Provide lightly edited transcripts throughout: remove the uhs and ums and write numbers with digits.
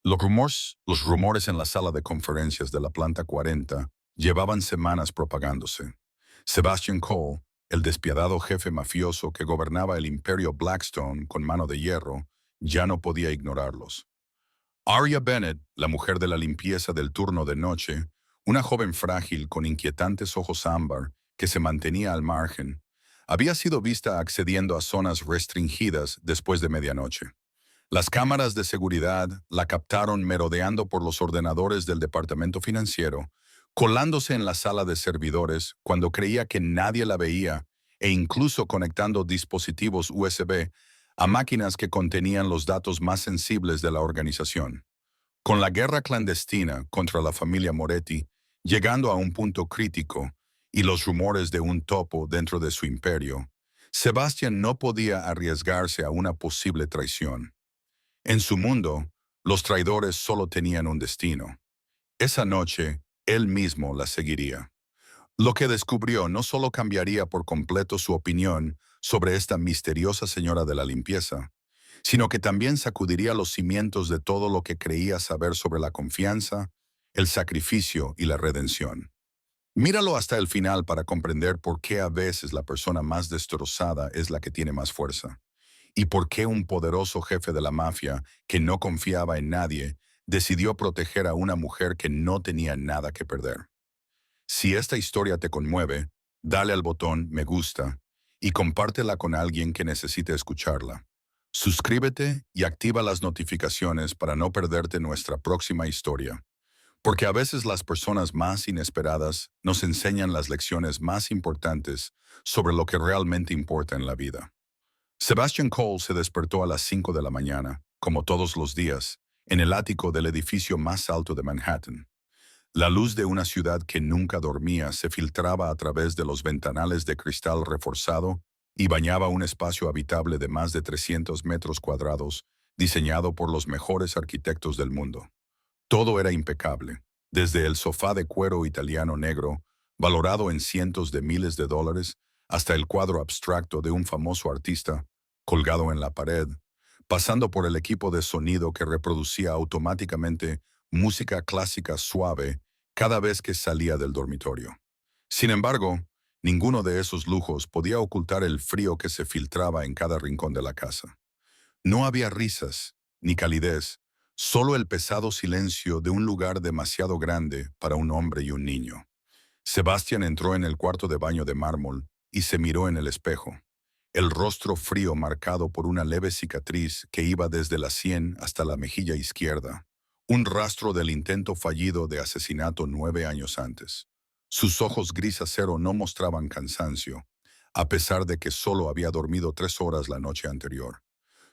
Los rumores en la sala de conferencias de la planta 40 llevaban semanas propagándose. Sebastian Cole, el despiadado jefe mafioso que gobernaba el imperio Blackstone con mano de hierro, ya no podía ignorarlos. Arya Bennett, la mujer de la limpieza del turno de noche, una joven frágil con inquietantes ojos ámbar que se mantenía al margen, había sido vista accediendo a zonas restringidas después de medianoche. Las cámaras de seguridad la captaron merodeando por los ordenadores del departamento financiero, colándose en la sala de servidores cuando creía que nadie la veía e incluso conectando dispositivos USB a máquinas que contenían los datos más sensibles de la organización. Con la guerra clandestina contra la familia Moretti llegando a un punto crítico y los rumores de un topo dentro de su imperio, Sebastian no podía arriesgarse a una posible traición. En su mundo, los traidores solo tenían un destino. Esa noche, él mismo la seguiría. Lo que descubrió no solo cambiaría por completo su opinión sobre esta misteriosa señora de la limpieza, sino que también sacudiría los cimientos de todo lo que creía saber sobre la confianza, el sacrificio y la redención. Míralo hasta el final para comprender por qué a veces la persona más destrozada es la que tiene más fuerza, y por qué un poderoso jefe de la mafia que no confiaba en nadie decidió proteger a una mujer que no tenía nada que perder. Si esta historia te conmueve, dale al botón me gusta y compártela con alguien que necesite escucharla. Suscríbete y activa las notificaciones para no perderte nuestra próxima historia, porque a veces las personas más inesperadas nos enseñan las lecciones más importantes sobre lo que realmente importa en la vida. Sebastian Cole se despertó a las 5 de la mañana, como todos los días, en el ático del edificio más alto de Manhattan. La luz de una ciudad que nunca dormía se filtraba a través de los ventanales de cristal reforzado y bañaba un espacio habitable de más de 300 metros cuadrados, diseñado por los mejores arquitectos del mundo. Todo era impecable, desde el sofá de cuero italiano negro, valorado en cientos de miles de dólares, hasta el cuadro abstracto de un famoso artista, colgado en la pared, pasando por el equipo de sonido que reproducía automáticamente música clásica suave cada vez que salía del dormitorio. Sin embargo, ninguno de esos lujos podía ocultar el frío que se filtraba en cada rincón de la casa. No había risas, ni calidez, solo el pesado silencio de un lugar demasiado grande para un hombre y un niño. Sebastián entró en el cuarto de baño de mármol y se miró en el espejo, el rostro frío marcado por una leve cicatriz que iba desde la sien hasta la mejilla izquierda, un rastro del intento fallido de asesinato 9 años antes. Sus ojos gris acero no mostraban cansancio, a pesar de que solo había dormido 3 horas la noche anterior.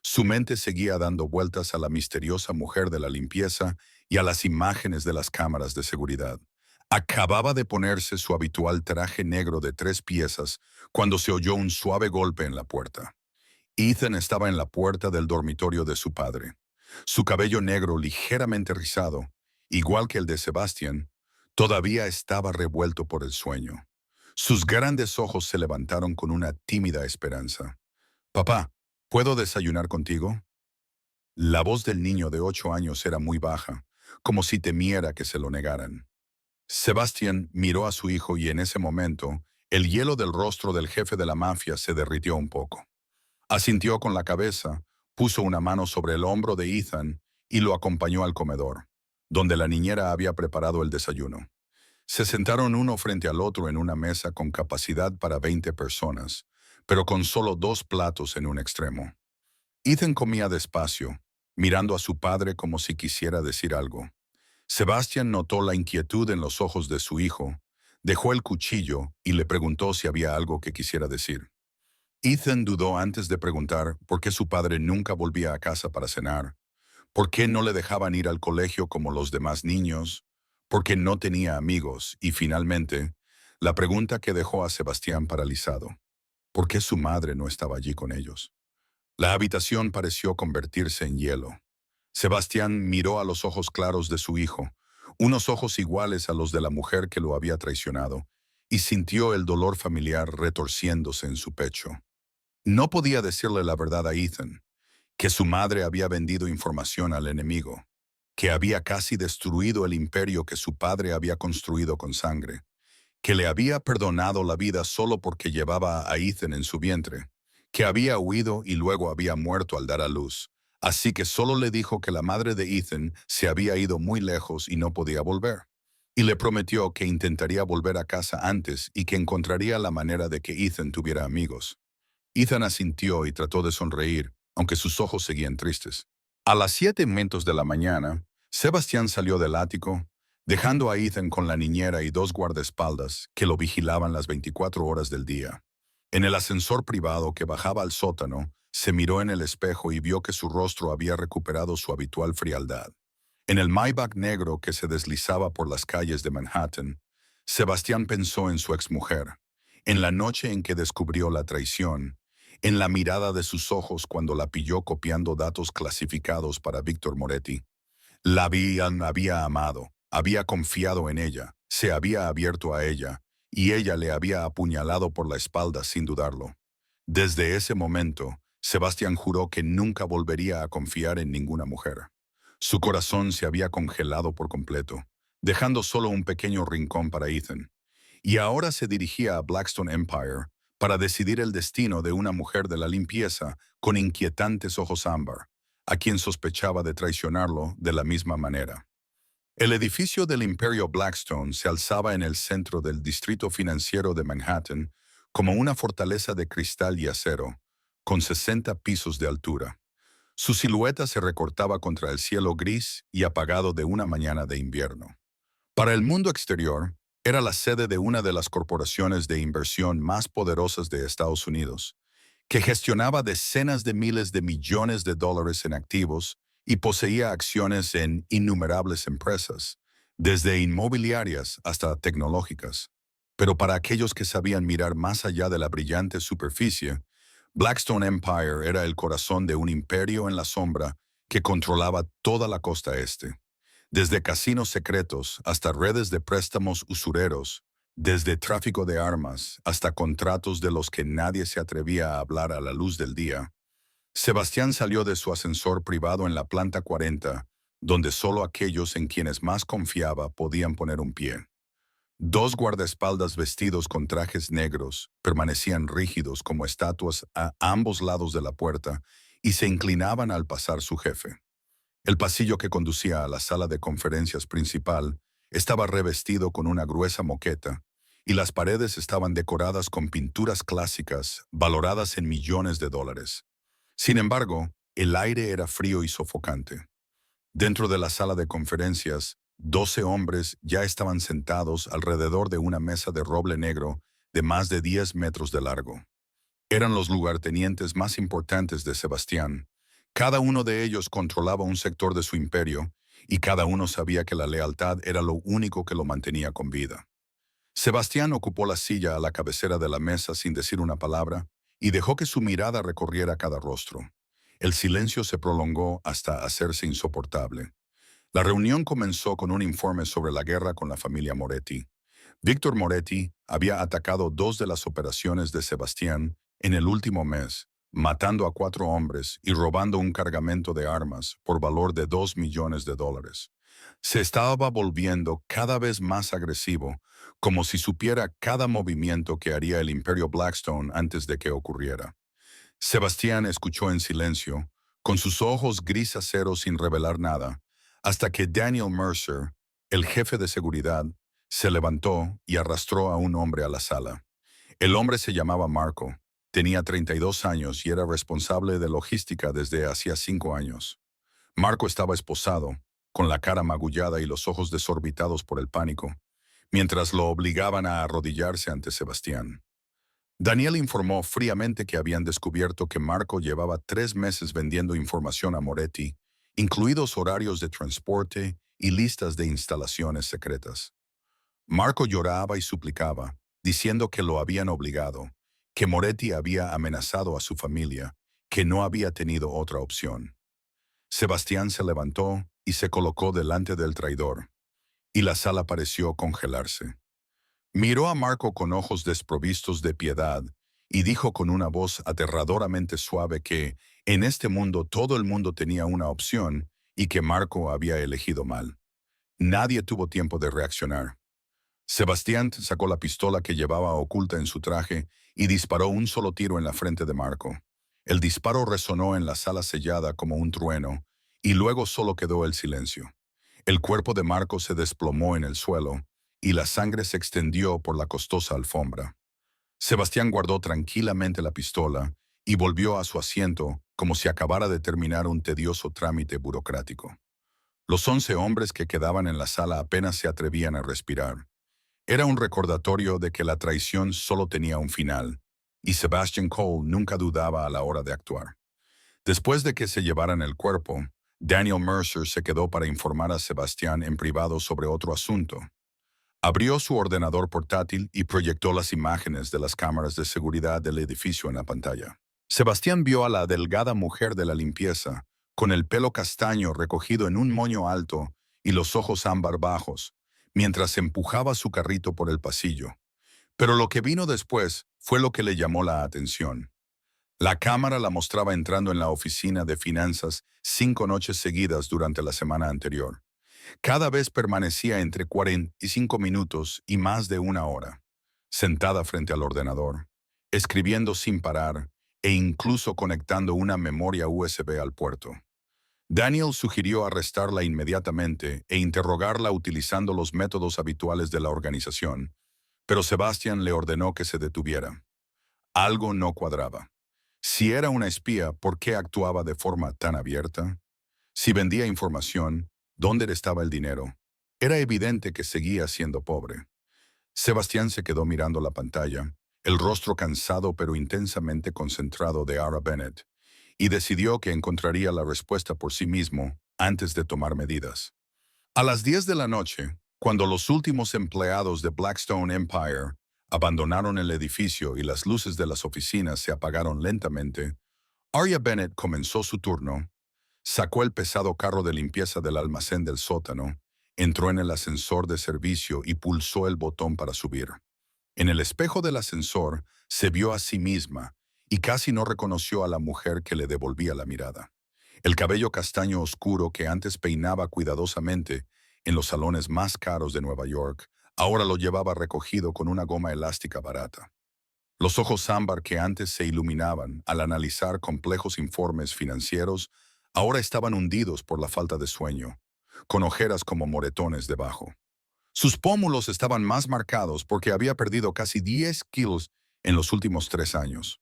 Su mente seguía dando vueltas a la misteriosa mujer de la limpieza y a las imágenes de las cámaras de seguridad. Acababa de ponerse su habitual traje negro de 3 piezas cuando se oyó un suave golpe en la puerta. Ethan estaba en la puerta del dormitorio de su padre. Su cabello negro ligeramente rizado, igual que el de Sebastian, todavía estaba revuelto por el sueño. Sus grandes ojos se levantaron con una tímida esperanza. «Papá, ¿puedo desayunar contigo?» La voz del niño de 8 años era muy baja, como si temiera que se lo negaran. Sebastián miró a su hijo y en ese momento, el hielo del rostro del jefe de la mafia se derritió un poco. Asintió con la cabeza, puso una mano sobre el hombro de Ethan y lo acompañó al comedor, donde la niñera había preparado el desayuno. Se sentaron uno frente al otro en una mesa con capacidad para 20 personas, pero con solo 2 platos en un extremo. Ethan comía despacio, mirando a su padre como si quisiera decir algo. Sebastian notó la inquietud en los ojos de su hijo, dejó el cuchillo y le preguntó si había algo que quisiera decir. Ethan dudó antes de preguntar por qué su padre nunca volvía a casa para cenar, por qué no le dejaban ir al colegio como los demás niños, por qué no tenía amigos y, finalmente, la pregunta que dejó a Sebastián paralizado: ¿por qué su madre no estaba allí con ellos? La habitación pareció convertirse en hielo. Sebastián miró a los ojos claros de su hijo, unos ojos iguales a los de la mujer que lo había traicionado, y sintió el dolor familiar retorciéndose en su pecho. No podía decirle la verdad a Ethan, que su madre había vendido información al enemigo. que había casi destruido el imperio que su padre había construido con sangre, que le había perdonado la vida solo porque llevaba a Ethan en su vientre, que había huido y luego había muerto al dar a luz. Así que solo le dijo que la madre de Ethan se había ido muy lejos y no podía volver. Y le prometió que intentaría volver a casa antes y que encontraría la manera de que Ethan tuviera amigos. Ethan asintió y trató de sonreír, aunque sus ojos seguían tristes. A las 7:00 de la mañana, Sebastián salió del ático, dejando a Ethan con la niñera y dos guardaespaldas que lo vigilaban las 24 horas del día. En el ascensor privado que bajaba al sótano, se miró en el espejo y vio que su rostro había recuperado su habitual frialdad. En el Maybach negro que se deslizaba por las calles de Manhattan, Sebastián pensó en su exmujer, en la noche en que descubrió la traición, en la mirada de sus ojos cuando la pilló copiando datos clasificados para Víctor Moretti. Había amado, había confiado en ella, se había abierto a ella, y ella le había apuñalado por la espalda sin dudarlo. Desde ese momento, Sebastián juró que nunca volvería a confiar en ninguna mujer. Su corazón se había congelado por completo, dejando solo un pequeño rincón para Ethan. Y ahora se dirigía a Blackstone Empire para decidir el destino de una mujer de la limpieza con inquietantes ojos ámbar, a quien sospechaba de traicionarlo de la misma manera. El edificio del Imperio Blackstone se alzaba en el centro del distrito financiero de Manhattan como una fortaleza de cristal y acero, con 60 pisos de altura. Su silueta se recortaba contra el cielo gris y apagado de una mañana de invierno. Para el mundo exterior, era la sede de una de las corporaciones de inversión más poderosas de Estados Unidos, que gestionaba decenas de miles de millones de dólares en activos y poseía acciones en innumerables empresas, desde inmobiliarias hasta tecnológicas. Pero para aquellos que sabían mirar más allá de la brillante superficie, Blackstone Empire era el corazón de un imperio en la sombra que controlaba toda la costa este. Desde casinos secretos hasta redes de préstamos usureros, desde tráfico de armas hasta contratos de los que nadie se atrevía a hablar a la luz del día, Sebastián salió de su ascensor privado en la planta 40, donde solo aquellos en quienes más confiaba podían poner un pie. Dos guardaespaldas vestidos con trajes negros permanecían rígidos como estatuas a ambos lados de la puerta y se inclinaban al pasar su jefe. El pasillo que conducía a la sala de conferencias principal estaba revestido con una gruesa moqueta y las paredes estaban decoradas con pinturas clásicas valoradas en millones de dólares. Sin embargo, el aire era frío y sofocante. Dentro de la sala de conferencias, 12 hombres ya estaban sentados alrededor de una mesa de roble negro de más de 10 metros de largo. Eran los lugartenientes más importantes de Sebastián. Cada uno de ellos controlaba un sector de su imperio, y cada uno sabía que la lealtad era lo único que lo mantenía con vida. Sebastián ocupó la silla a la cabecera de la mesa sin decir una palabra, y dejó que su mirada recorriera cada rostro. El silencio se prolongó hasta hacerse insoportable. La reunión comenzó con un informe sobre la guerra con la familia Moretti. Víctor Moretti había atacado dos de las operaciones de Sebastián en el último mes, matando a 4 hombres y robando un cargamento de armas por valor de $2 millones. Se estaba volviendo cada vez más agresivo, como si supiera cada movimiento que haría el Imperio Blackstone antes de que ocurriera. Sebastián escuchó en silencio, con sus ojos gris acero sin revelar nada, hasta que Daniel Mercer, el jefe de seguridad, se levantó y arrastró a un hombre a la sala. El hombre se llamaba Marco, tenía 32 años y era responsable de logística desde hacía 5 años. Marco estaba esposado, con la cara magullada y los ojos desorbitados por el pánico, mientras lo obligaban a arrodillarse ante Sebastián. Daniel informó fríamente que habían descubierto que Marco llevaba 3 meses vendiendo información a Moretti, incluidos horarios de transporte y listas de instalaciones secretas. Marco lloraba y suplicaba, diciendo que lo habían obligado, que Moretti había amenazado a su familia, que no había tenido otra opción. Sebastián se levantó y se colocó delante del traidor, y la sala pareció congelarse. Miró a Marco con ojos desprovistos de piedad y dijo con una voz aterradoramente suave que en este mundo todo el mundo tenía una opción y que Marco había elegido mal. Nadie tuvo tiempo de reaccionar. Sebastián sacó la pistola que llevaba oculta en su traje y disparó un solo tiro en la frente de Marco. El disparo resonó en la sala sellada como un trueno, y luego solo quedó el silencio. El cuerpo de Marco se desplomó en el suelo, y la sangre se extendió por la costosa alfombra. Sebastián guardó tranquilamente la pistola y volvió a su asiento como si acabara de terminar un tedioso trámite burocrático. Los 11 hombres que quedaban en la sala apenas se atrevían a respirar. Era un recordatorio de que la traición solo tenía un final, y Sebastian Cole nunca dudaba a la hora de actuar. Después de que se llevaran el cuerpo, Daniel Mercer se quedó para informar a Sebastián en privado sobre otro asunto. Abrió su ordenador portátil y proyectó las imágenes de las cámaras de seguridad del edificio en la pantalla. Sebastián vio a la delgada mujer de la limpieza, con el pelo castaño recogido en un moño alto y los ojos ámbar bajos, mientras empujaba su carrito por el pasillo. Pero lo que vino después fue lo que le llamó la atención. La cámara la mostraba entrando en la oficina de finanzas 5 noches seguidas durante la semana anterior. Cada vez permanecía entre 45 minutos y más de 1 hora, sentada frente al ordenador, escribiendo sin parar e incluso conectando una memoria USB al puerto. Daniel sugirió arrestarla inmediatamente e interrogarla utilizando los métodos habituales de la organización, pero Sebastian le ordenó que se detuviera. Algo no cuadraba. Si era una espía, ¿por qué actuaba de forma tan abierta? Si vendía información, ¿dónde estaba el dinero? Era evidente que seguía siendo pobre. Sebastián se quedó mirando la pantalla, el rostro cansado pero intensamente concentrado de Ara Bennett, y decidió que encontraría la respuesta por sí mismo antes de tomar medidas. A las 10 de la noche, cuando los últimos empleados de Blackstone Empire abandonaron el edificio y las luces de las oficinas se apagaron lentamente, Arya Bennett comenzó su turno. Sacó el pesado carro de limpieza del almacén del sótano, entró en el ascensor de servicio y pulsó el botón para subir. En el espejo del ascensor se vio a sí misma y casi no reconoció a la mujer que le devolvía la mirada. El cabello castaño oscuro que antes peinaba cuidadosamente en los salones más caros de Nueva York, ahora lo llevaba recogido con una goma elástica barata. Los ojos ámbar que antes se iluminaban al analizar complejos informes financieros, ahora estaban hundidos por la falta de sueño, con ojeras como moretones debajo. Sus pómulos estaban más marcados porque había perdido casi 10 kilos en los últimos 3 años.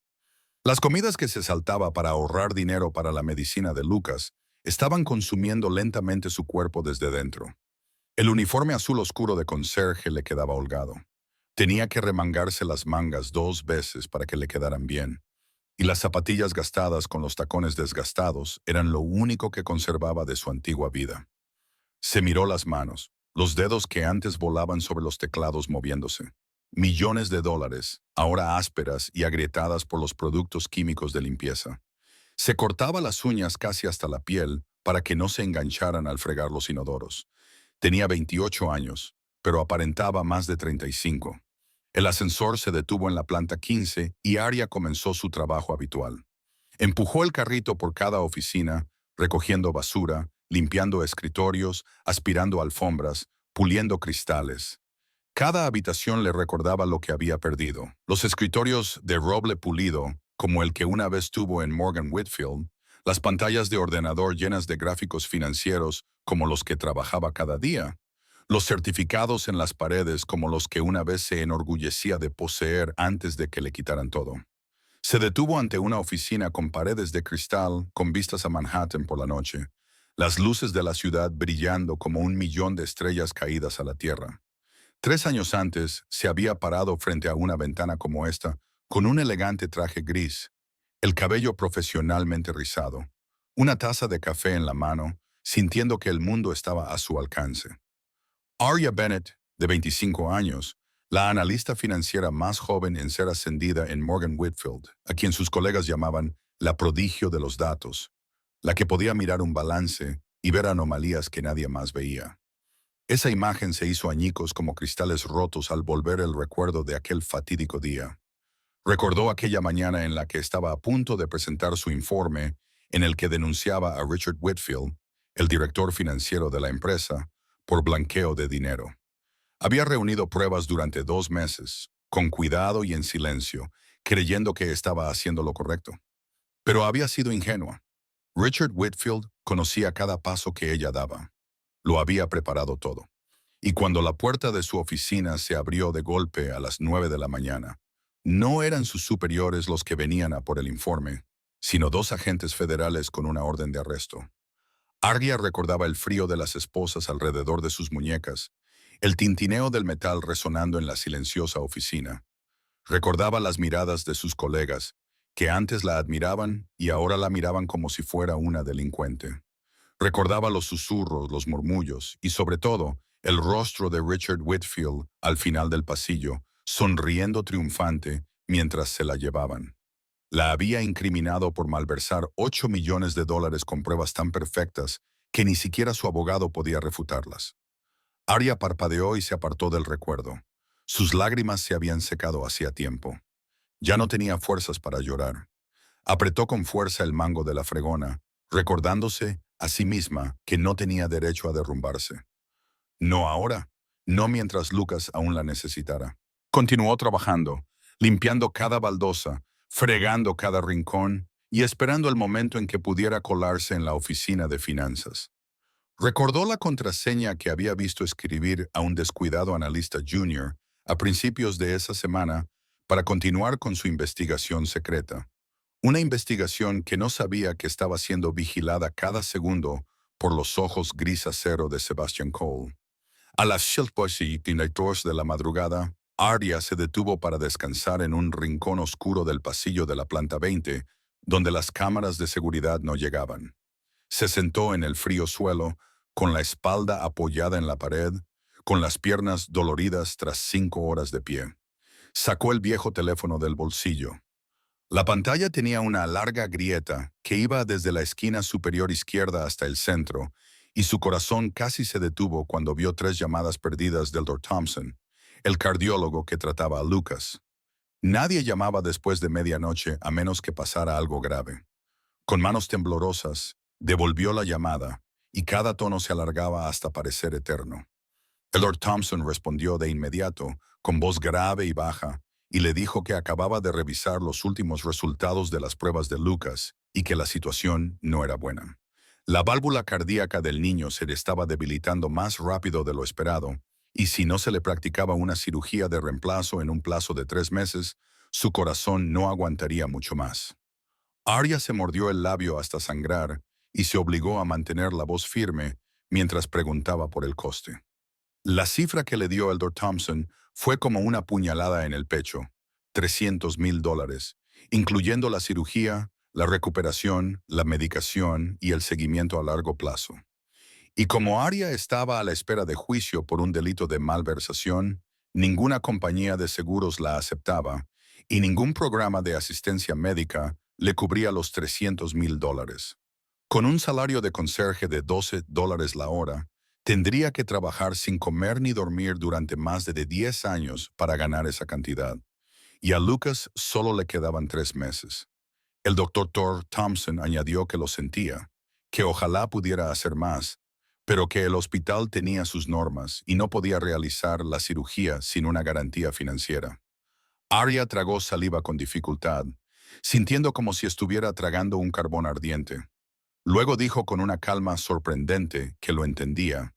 Las comidas que se saltaba para ahorrar dinero para la medicina de Lucas estaban consumiendo lentamente su cuerpo desde dentro. El uniforme azul oscuro de conserje le quedaba holgado. Tenía que remangarse las mangas 2 veces para que le quedaran bien, y las zapatillas gastadas con los tacones desgastados eran lo único que conservaba de su antigua vida. Se miró las manos, los dedos que antes volaban sobre los teclados moviéndose. Millones de dólares, ahora ásperas y agrietadas por los productos químicos de limpieza. Se cortaba las uñas casi hasta la piel para que no se engancharan al fregar los inodoros. Tenía 28 años, pero aparentaba más de 35. El ascensor se detuvo en la planta 15 y Arya comenzó su trabajo habitual. Empujó el carrito por cada oficina, recogiendo basura, limpiando escritorios, aspirando alfombras, puliendo cristales. Cada habitación le recordaba lo que había perdido. Los escritorios de roble pulido, como el que una vez tuvo en Morgan Whitfield, las pantallas de ordenador llenas de gráficos financieros como los que trabajaba cada día, los certificados en las paredes como los que una vez se enorgullecía de poseer antes de que le quitaran todo. Se detuvo ante una oficina con paredes de cristal con vistas a Manhattan por la noche, las luces de la ciudad brillando como 1 millón de estrellas caídas a la tierra. 3 años antes se había parado frente a una ventana como esta, con un elegante traje gris, el cabello profesionalmente rizado, una taza de café en la mano, sintiendo que el mundo estaba a su alcance. Arya Bennett, de 25 años, la analista financiera más joven en ser ascendida en Morgan Whitfield, a quien sus colegas llamaban la prodigio de los datos, la que podía mirar un balance y ver anomalías que nadie más veía. Esa imagen se hizo añicos como cristales rotos al volver el recuerdo de aquel fatídico día. Recordó aquella mañana en la que estaba a punto de presentar su informe en el que denunciaba a Richard Whitfield, el director financiero de la empresa, por blanqueo de dinero. Había reunido pruebas durante 2 meses, con cuidado y en silencio, creyendo que estaba haciendo lo correcto. Pero había sido ingenua. Richard Whitfield conocía cada paso que ella daba. Lo había preparado todo. Y cuando la puerta de su oficina se abrió de golpe a las 9 de la mañana, no eran sus superiores los que venían a por el informe, sino 2 agentes federales con una orden de arresto. Argia recordaba el frío de las esposas alrededor de sus muñecas, el tintineo del metal resonando en la silenciosa oficina. Recordaba las miradas de sus colegas, que antes la admiraban y ahora la miraban como si fuera una delincuente. Recordaba los susurros, los murmullos y, sobre todo, el rostro de Richard Whitfield al final del pasillo, sonriendo triunfante mientras se la llevaban. La había incriminado por malversar $8 millones con pruebas tan perfectas que ni siquiera su abogado podía refutarlas. Arya parpadeó y se apartó del recuerdo. Sus lágrimas se habían secado hacía tiempo. Ya no tenía fuerzas para llorar. Apretó con fuerza el mango de la fregona, recordándose a sí misma que no tenía derecho a derrumbarse. No ahora, no mientras Lucas aún la necesitara. Continuó trabajando, limpiando cada baldosa, fregando cada rincón y esperando el momento en que pudiera colarse en la oficina de finanzas. Recordó la contraseña que había visto escribir a un descuidado analista junior a principios de esa semana para continuar con su investigación secreta. Una investigación que no sabía que estaba siendo vigilada cada segundo por los ojos gris acero de Sebastian Cole. A las 7:02 de la madrugada, Arya se detuvo para descansar en un rincón oscuro del pasillo de la planta 20, donde las cámaras de seguridad no llegaban. Se sentó en el frío suelo, con la espalda apoyada en la pared, con las piernas doloridas tras 5 horas de pie. Sacó el viejo teléfono del bolsillo. La pantalla tenía una larga grieta que iba desde la esquina superior izquierda hasta el centro, y su corazón casi se detuvo cuando vio 3 llamadas perdidas del Dr. Thompson, el cardiólogo que trataba a Lucas. Nadie llamaba después de medianoche a menos que pasara algo grave. Con manos temblorosas, devolvió la llamada, y cada tono se alargaba hasta parecer eterno. El Lord Thompson respondió de inmediato, con voz grave y baja, y le dijo que acababa de revisar los últimos resultados de las pruebas de Lucas y que la situación no era buena. La válvula cardíaca del niño se le estaba debilitando más rápido de lo esperado, y si no se le practicaba una cirugía de reemplazo en un plazo de 3 meses, su corazón no aguantaría mucho más. Arya se mordió el labio hasta sangrar y se obligó a mantener la voz firme mientras preguntaba por el coste. La cifra que le dio el Dr. Thompson fue como una puñalada en el pecho, $300,000, incluyendo la cirugía, la recuperación, la medicación y el seguimiento a largo plazo. Y como Arya estaba a la espera de juicio por un delito de malversación, ninguna compañía de seguros la aceptaba y ningún programa de asistencia médica le cubría los $300,000. Con un salario de conserje de $12 la hora, tendría que trabajar sin comer ni dormir durante más de 10 años para ganar esa cantidad. Y a Lucas solo le quedaban 3 meses. El doctor Thor Thompson añadió que lo sentía, que ojalá pudiera hacer más, pero que el hospital tenía sus normas y no podía realizar la cirugía sin una garantía financiera. Arya tragó saliva con dificultad, sintiendo como si estuviera tragando un carbón ardiente. Luego dijo con una calma sorprendente que lo entendía,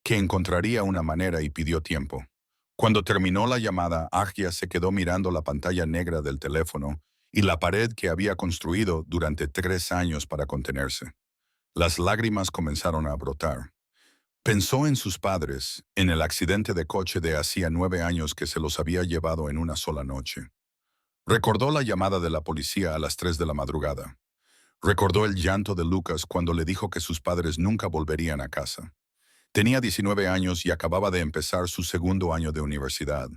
que encontraría una manera y pidió tiempo. Cuando terminó la llamada, Arya se quedó mirando la pantalla negra del teléfono y la pared que había construido durante 3 años para contenerse. Las lágrimas comenzaron a brotar. Pensó en sus padres, en el accidente de coche de hacía 9 años que se los había llevado en una sola noche. Recordó la llamada de la policía a las 3 de la madrugada. Recordó el llanto de Lucas cuando le dijo que sus padres nunca volverían a casa. Tenía 19 años y acababa de empezar su segundo año de universidad.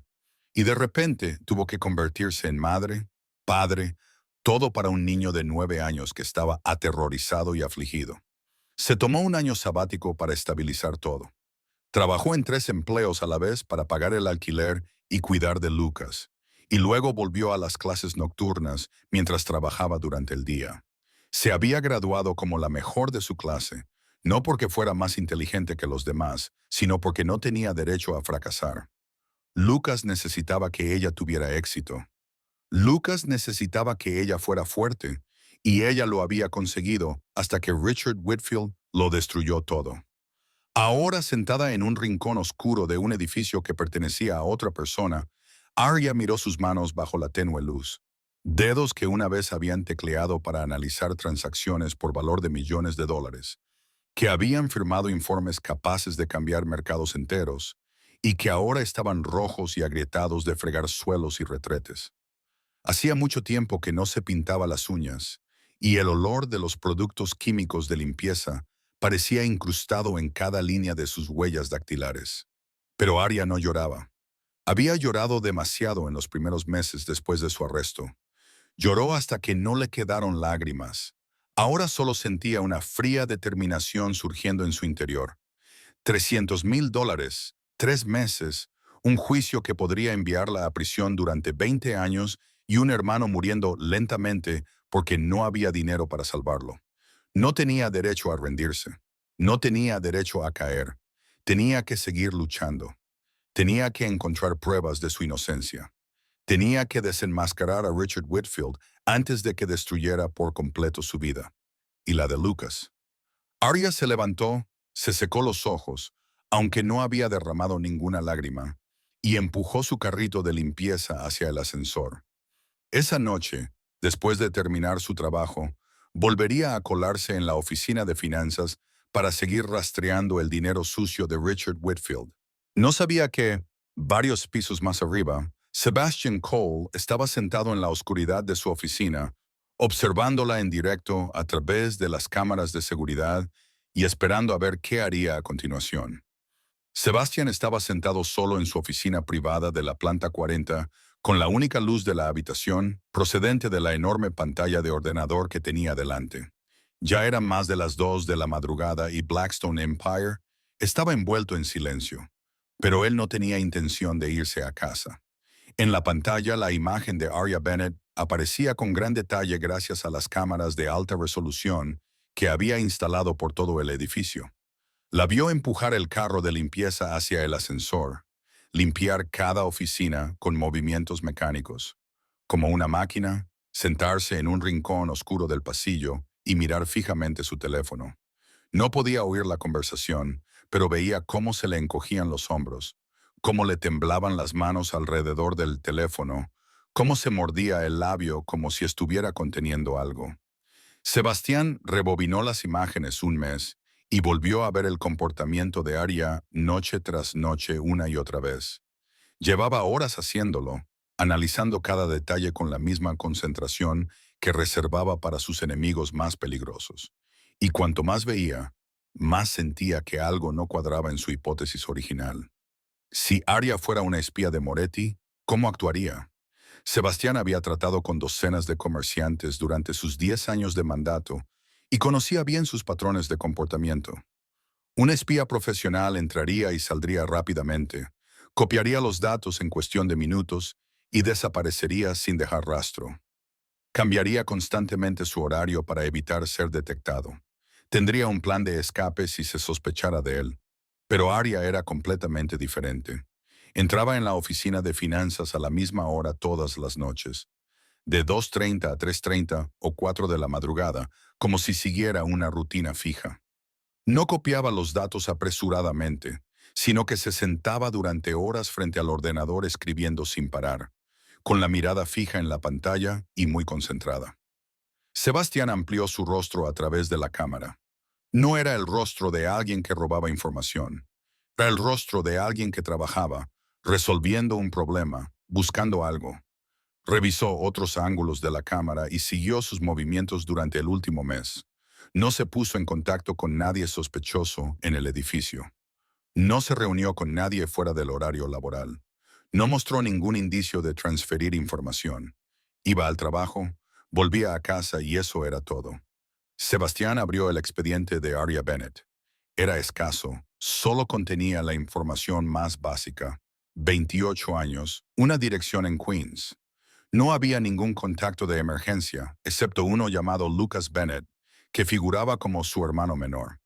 Y de repente tuvo que convertirse en madre, padre, todo para un niño de 9 años que estaba aterrorizado y afligido. Se tomó un año sabático para estabilizar todo. Trabajó en 3 empleos a la vez para pagar el alquiler y cuidar de Lucas. Y luego volvió a las clases nocturnas mientras trabajaba durante el día. Se había graduado como la mejor de su clase, No porque fuera más inteligente que los demás, sino porque no tenía derecho a fracasar. Lucas necesitaba que ella tuviera éxito. Lucas necesitaba que ella fuera fuerte, y ella lo había conseguido hasta que Richard Whitfield lo destruyó todo. Ahora sentada en un rincón oscuro de un edificio que pertenecía a otra persona, Arya miró sus manos bajo la tenue luz. Dedos que una vez habían tecleado para analizar transacciones por valor de millones de dólares, que habían firmado informes capaces de cambiar mercados enteros, y que ahora estaban rojos y agrietados de fregar suelos y retretes. Hacía mucho tiempo que no se pintaba las uñas, y el olor de los productos químicos de limpieza parecía incrustado en cada línea de sus huellas dactilares. Pero Arya no lloraba. Había llorado demasiado en los primeros meses después de su arresto. Lloró hasta que no le quedaron lágrimas. Ahora solo sentía una fría determinación surgiendo en su interior. $300,000, 3 meses, un juicio que podría enviarla a prisión durante 20 años y un hermano muriendo lentamente porque no había dinero para salvarlo. No tenía derecho a rendirse. No tenía derecho a caer. Tenía que seguir luchando. Tenía que encontrar pruebas de su inocencia. Tenía que desenmascarar a Richard Whitfield antes de que destruyera por completo su vida. Y la de Lucas. Arya se levantó, se secó los ojos, aunque no había derramado ninguna lágrima, y empujó su carrito de limpieza hacia el ascensor. Esa noche, después de terminar su trabajo, volvería a colarse en la oficina de finanzas para seguir rastreando el dinero sucio de Richard Whitfield. No sabía que, varios pisos más arriba, Sebastian Cole estaba sentado en la oscuridad de su oficina, observándola en directo a través de las cámaras de seguridad y esperando a ver qué haría a continuación. Sebastian estaba sentado solo en su oficina privada de la planta 40, con la única luz de la habitación procedente de la enorme pantalla de ordenador que tenía delante. Ya eran más de las 2 de la madrugada y Blackstone Empire estaba envuelto en silencio, pero él no tenía intención de irse a casa. En la pantalla, la imagen de Arya Bennett aparecía con gran detalle gracias a las cámaras de alta resolución que había instalado por todo el edificio. La vio empujar el carro de limpieza hacia el ascensor, limpiar cada oficina con movimientos mecánicos, como una máquina, sentarse en un rincón oscuro del pasillo y mirar fijamente su teléfono. No podía oír la conversación, pero veía cómo se le encogían los hombros, cómo le temblaban las manos alrededor del teléfono, cómo se mordía el labio como si estuviera conteniendo algo. Sebastián rebobinó las imágenes un mes y volvió a ver el comportamiento de Arya noche tras noche una y otra vez. Llevaba horas haciéndolo, analizando cada detalle con la misma concentración que reservaba para sus enemigos más peligrosos. Y cuanto más veía, más sentía que algo no cuadraba en su hipótesis original. Si Arya fuera una espía de Moretti, ¿cómo actuaría? Sebastián había tratado con docenas de comerciantes durante sus 10 años de mandato y conocía bien sus patrones de comportamiento. Un espía profesional entraría y saldría rápidamente, copiaría los datos en cuestión de minutos y desaparecería sin dejar rastro. Cambiaría constantemente su horario para evitar ser detectado. Tendría un plan de escape si se sospechara de él. Pero Arya era completamente diferente. Entraba en la oficina de finanzas a la misma hora todas las noches, de 2:30 a 3:30 o 4 de la madrugada, como si siguiera una rutina fija. No copiaba los datos apresuradamente, sino que se sentaba durante horas frente al ordenador escribiendo sin parar, con la mirada fija en la pantalla y muy concentrada. Sebastián amplió su rostro a través de la cámara. No era el rostro de alguien que robaba información. Era el rostro de alguien que trabajaba, resolviendo un problema, buscando algo. Revisó otros ángulos de la cámara y siguió sus movimientos durante el último mes. No se puso en contacto con nadie sospechoso en el edificio. No se reunió con nadie fuera del horario laboral. No mostró ningún indicio de transferir información. Iba al trabajo, volvía a casa y eso era todo. Sebastián abrió el expediente de Arya Bennett. Era escaso, solo contenía la información más básica. 28 años, una dirección en Queens. No había ningún contacto de emergencia, excepto uno llamado Lucas Bennett, que figuraba como su hermano menor.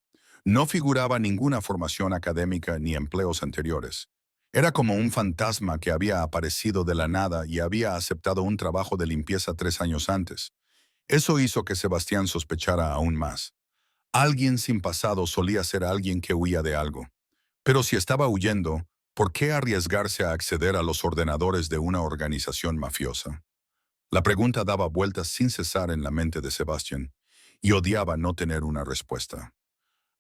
No figuraba ninguna formación académica ni empleos anteriores. Era como un fantasma que había aparecido de la nada y había aceptado un trabajo de limpieza 3 años antes. Eso hizo que Sebastián sospechara aún más. Alguien sin pasado solía ser alguien que huía de algo. Pero si estaba huyendo, ¿por qué arriesgarse a acceder a los ordenadores de una organización mafiosa? La pregunta daba vueltas sin cesar en la mente de Sebastián, y odiaba no tener una respuesta.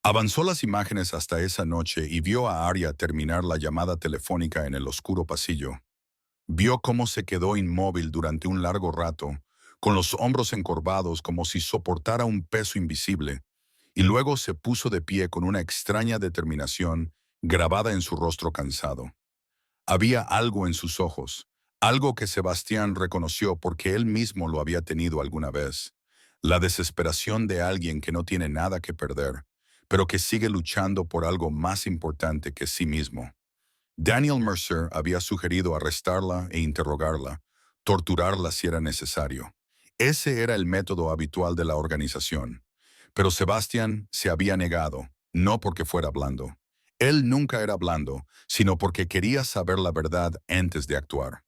Avanzó las imágenes hasta esa noche y vio a Arya terminar la llamada telefónica en el oscuro pasillo. Vio cómo se quedó inmóvil durante un largo rato, con los hombros encorvados como si soportara un peso invisible, y luego se puso de pie con una extraña determinación grabada en su rostro cansado. Había algo en sus ojos, algo que Sebastián reconoció porque él mismo lo había tenido alguna vez. La desesperación de alguien que no tiene nada que perder, pero que sigue luchando por algo más importante que sí mismo. Daniel Mercer había sugerido arrestarla e interrogarla, torturarla si era necesario. Ese era el método habitual de la organización. Pero Sebastián se había negado, no porque fuera blando. Él nunca era blando, sino porque quería saber la verdad antes de actuar.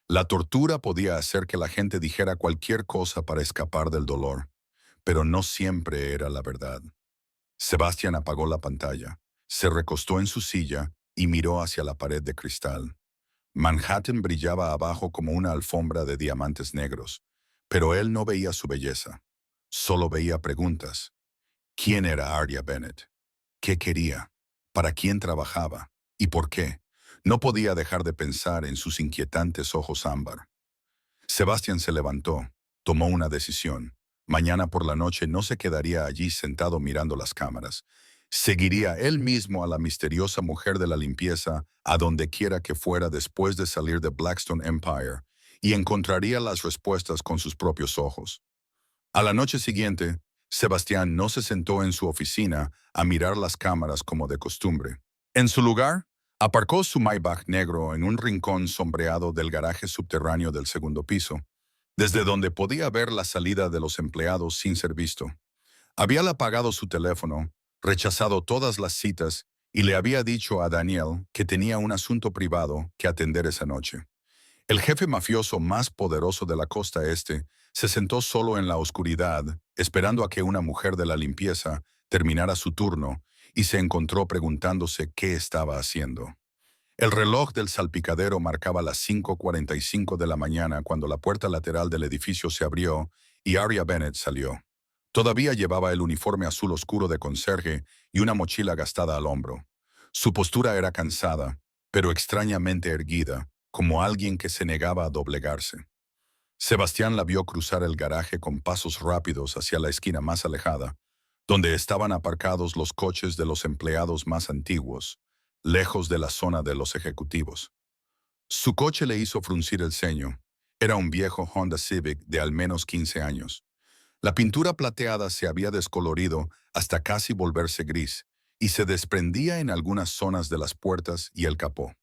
La tortura podía hacer que la gente dijera cualquier cosa para escapar del dolor, pero no siempre era la verdad. Sebastián apagó la pantalla, se recostó en su silla y miró hacia la pared de cristal. Manhattan brillaba abajo como una alfombra de diamantes negros, pero él no veía su belleza. Solo veía preguntas. ¿Quién era Arya Bennett? ¿Qué quería? ¿Para quién trabajaba? ¿Y por qué? No podía dejar de pensar en sus inquietantes ojos ámbar. Sebastián se levantó, tomó una decisión. Mañana por la noche no se quedaría allí sentado mirando las cámaras. Seguiría él mismo a la misteriosa mujer de la limpieza a donde quiera que fuera después de salir de Blackstone Empire y encontraría las respuestas con sus propios ojos. A la noche siguiente, Sebastián no se sentó en su oficina a mirar las cámaras como de costumbre. En su lugar, aparcó su Maybach negro en un rincón sombreado del garaje subterráneo del segundo piso, desde donde podía ver la salida de los empleados sin ser visto. Había apagado su teléfono, rechazado todas las citas y le había dicho a Daniel que tenía un asunto privado que atender esa noche. El jefe mafioso más poderoso de la costa este se sentó solo en la oscuridad, esperando a que una mujer de la limpieza terminara su turno y se encontró preguntándose qué estaba haciendo. El reloj del salpicadero marcaba las 5:45 de la mañana cuando la puerta lateral del edificio se abrió y Arya Bennett salió. Todavía llevaba el uniforme azul oscuro de conserje y una mochila gastada al hombro. Su postura era cansada, pero extrañamente erguida, como alguien que se negaba a doblegarse. Sebastián la vio cruzar el garaje con pasos rápidos hacia la esquina más alejada, donde estaban aparcados los coches de los empleados más antiguos, lejos de la zona de los ejecutivos. Su coche le hizo fruncir el ceño. Era un viejo Honda Civic de al menos 15 años. La pintura plateada se había descolorido hasta casi volverse gris, y se desprendía en algunas zonas de las puertas y el capó.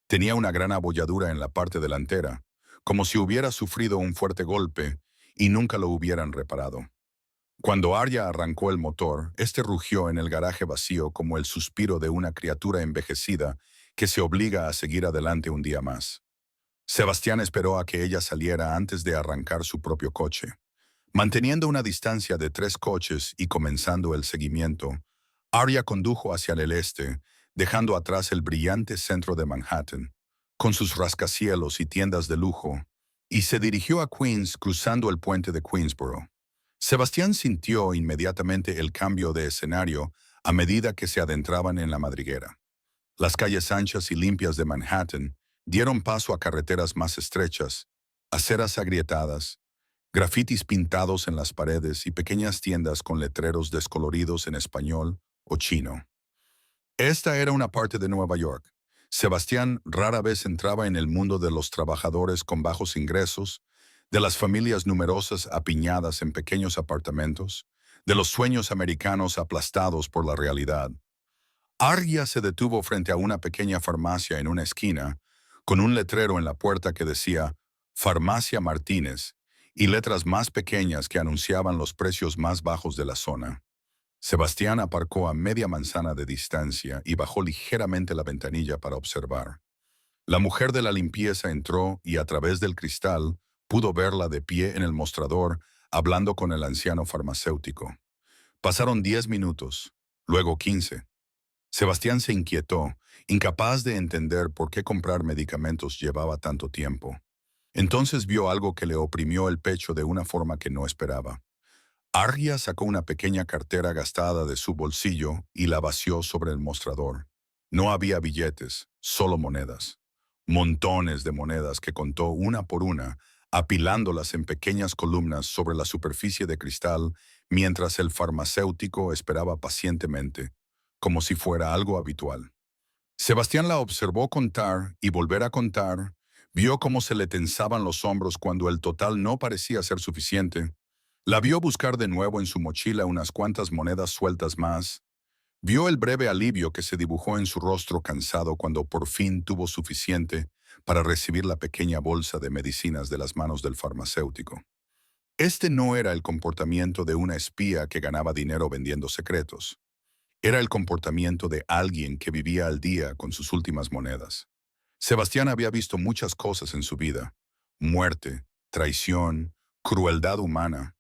Tenía una gran abolladura en la parte delantera, como si hubiera sufrido un fuerte golpe y nunca lo hubieran reparado. Cuando Arya arrancó el motor, este rugió en el garaje vacío como el suspiro de una criatura envejecida que se obliga a seguir adelante un día más. Sebastián esperó a que ella saliera antes de arrancar su propio coche. Manteniendo una distancia de 3 coches y comenzando el seguimiento, Arya condujo hacia el este, dejando atrás el brillante centro de Manhattan, con sus rascacielos y tiendas de lujo, y se dirigió a Queens cruzando el puente de Queensboro. Sebastián sintió inmediatamente el cambio de escenario a medida que se adentraban en la madriguera. Las calles anchas y limpias de Manhattan dieron paso a carreteras más estrechas, aceras agrietadas, grafitis pintados en las paredes y pequeñas tiendas con letreros descoloridos en español o chino. Esta era una parte de Nueva York. Sebastián rara vez entraba en el mundo de los trabajadores con bajos ingresos, de las familias numerosas apiñadas en pequeños apartamentos, de los sueños americanos aplastados por la realidad. Arya se detuvo frente a una pequeña farmacia en una esquina, con un letrero en la puerta que decía Farmacia Martínez y letras más pequeñas que anunciaban los precios más bajos de la zona. Sebastián aparcó a media manzana de distancia y bajó ligeramente la ventanilla para observar. La mujer de la limpieza entró y a través del cristal pudo verla de pie en el mostrador hablando con el anciano farmacéutico. Pasaron 10 minutos, luego 15. Sebastián se inquietó, incapaz de entender por qué comprar medicamentos llevaba tanto tiempo. Entonces vio algo que le oprimió el pecho de una forma que no esperaba. Argia sacó una pequeña cartera gastada de su bolsillo y la vació sobre el mostrador. No había billetes, solo monedas. Montones de monedas que contó una por una, apilándolas en pequeñas columnas sobre la superficie de cristal, mientras el farmacéutico esperaba pacientemente, como si fuera algo habitual. Sebastián la observó contar y volver a contar, vio cómo se le tensaban los hombros cuando el total no parecía ser suficiente. La vio buscar de nuevo en su mochila unas cuantas monedas sueltas más. Vio el breve alivio que se dibujó en su rostro cansado cuando por fin tuvo suficiente para recibir la pequeña bolsa de medicinas de las manos del farmacéutico. Este no era el comportamiento de una espía que ganaba dinero vendiendo secretos. Era el comportamiento de alguien que vivía al día con sus últimas monedas. Sebastián había visto muchas cosas en su vida: muerte, traición, crueldad humana,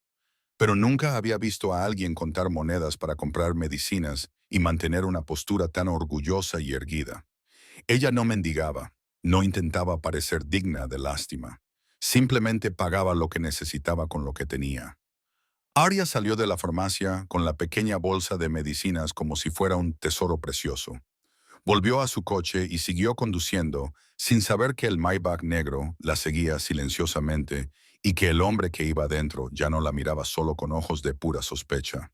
pero nunca había visto a alguien contar monedas para comprar medicinas y mantener una postura tan orgullosa y erguida. Ella no mendigaba, no intentaba parecer digna de lástima. Simplemente pagaba lo que necesitaba con lo que tenía. Arya salió de la farmacia con la pequeña bolsa de medicinas como si fuera un tesoro precioso. Volvió a su coche y siguió conduciendo, sin saber que el Maybach negro la seguía silenciosamente y que el hombre que iba dentro ya no la miraba solo con ojos de pura sospecha.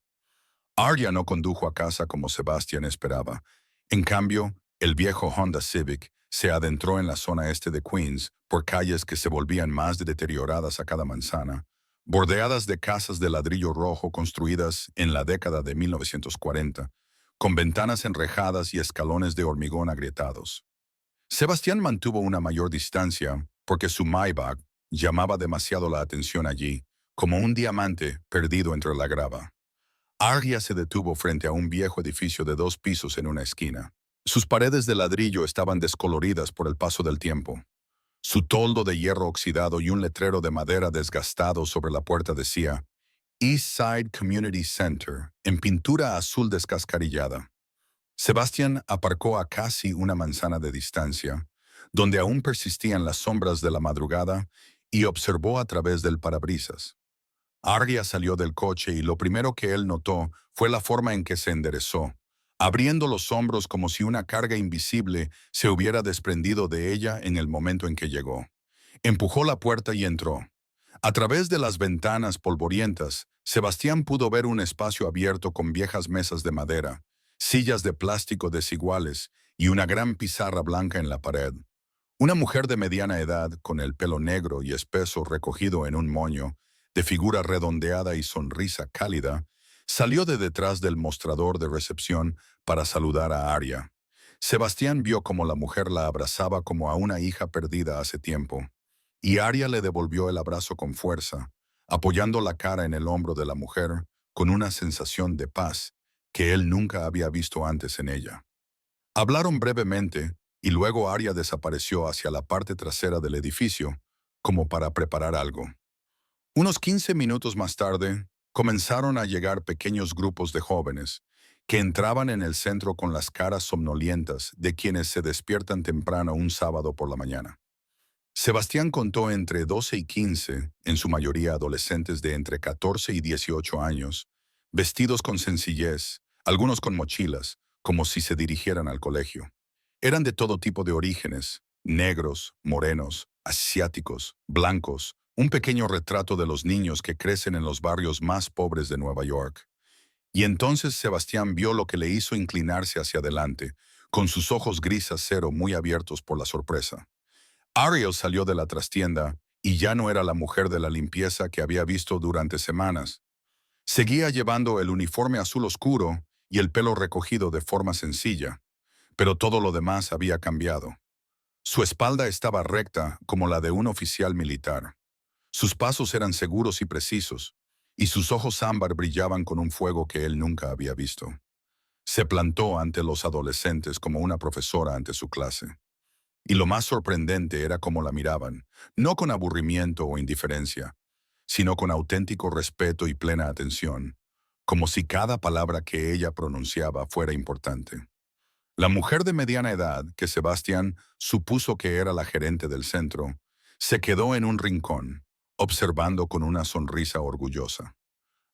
Arya no condujo a casa como Sebastian esperaba. En cambio, el viejo Honda Civic se adentró en la zona este de Queens por calles que se volvían más deterioradas a cada manzana, bordeadas de casas de ladrillo rojo construidas en la década de 1940, con ventanas enrejadas y escalones de hormigón agrietados. Sebastián mantuvo una mayor distancia porque su Maybach llamaba demasiado la atención allí, como un diamante perdido entre la grava. Argia se detuvo frente a un viejo edificio de 2 pisos en una esquina. Sus paredes de ladrillo estaban descoloridas por el paso del tiempo. Su toldo de hierro oxidado y un letrero de madera desgastado sobre la puerta decía East Side Community Center, en pintura azul descascarillada. Sebastián aparcó a casi una manzana de distancia, donde aún persistían las sombras de la madrugada, y observó a través del parabrisas. Arya salió del coche y lo primero que él notó fue la forma en que se enderezó, abriendo los hombros como si una carga invisible se hubiera desprendido de ella en el momento en que llegó. Empujó la puerta y entró. A través de las ventanas polvorientas, Sebastián pudo ver un espacio abierto con viejas mesas de madera, sillas de plástico desiguales y una gran pizarra blanca en la pared. Una mujer de mediana edad, con el pelo negro y espeso recogido en un moño, de figura redondeada y sonrisa cálida, salió de detrás del mostrador de recepción para saludar a Arya. Sebastián vio cómo la mujer la abrazaba como a una hija perdida hace tiempo, y Arya le devolvió el abrazo con fuerza, apoyando la cara en el hombro de la mujer con una sensación de paz que él nunca había visto antes en ella. Hablaron brevemente, y luego Arya desapareció hacia la parte trasera del edificio, como para preparar algo. Unos 15 minutos más tarde, comenzaron a llegar pequeños grupos de jóvenes, que entraban en el centro con las caras somnolientas de quienes se despiertan temprano un sábado por la mañana. Sebastián contó entre 12 y 15, en su mayoría adolescentes de entre 14 y 18 años, vestidos con sencillez, algunos con mochilas, como si se dirigieran al colegio. Eran de todo tipo de orígenes: negros, morenos, asiáticos, blancos, un pequeño retrato de los niños que crecen en los barrios más pobres de Nueva York. Y entonces Sebastián vio lo que le hizo inclinarse hacia adelante, con sus ojos gris acero muy abiertos por la sorpresa. Ariel salió de la trastienda y ya no era la mujer de la limpieza que había visto durante semanas. Seguía llevando el uniforme azul oscuro y el pelo recogido de forma sencilla, pero todo lo demás había cambiado. Su espalda estaba recta como la de un oficial militar. Sus pasos eran seguros y precisos, y sus ojos ámbar brillaban con un fuego que él nunca había visto. Se plantó ante los adolescentes como una profesora ante su clase. Y lo más sorprendente era cómo la miraban, no con aburrimiento o indiferencia, sino con auténtico respeto y plena atención, como si cada palabra que ella pronunciaba fuera importante. La mujer de mediana edad, que Sebastián supuso que era la gerente del centro, se quedó en un rincón, observando con una sonrisa orgullosa.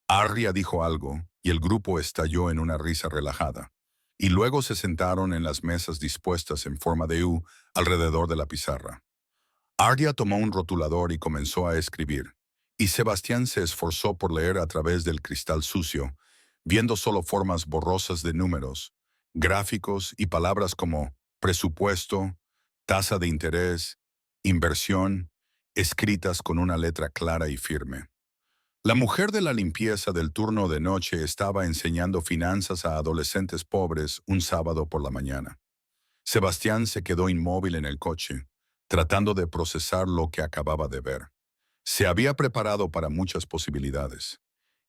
Arria dijo algo, y el grupo estalló en una risa relajada, y luego se sentaron en las mesas dispuestas en forma de U alrededor de la pizarra. Arria tomó un rotulador y comenzó a escribir, y Sebastián se esforzó por leer a través del cristal sucio, viendo solo formas borrosas de números, gráficos y palabras como presupuesto, tasa de interés, inversión, escritas con una letra clara y firme. La mujer de la limpieza del turno de noche estaba enseñando finanzas a adolescentes pobres un sábado por la mañana. Sebastián se quedó inmóvil en el coche, tratando de procesar lo que acababa de ver. Se había preparado para muchas posibilidades.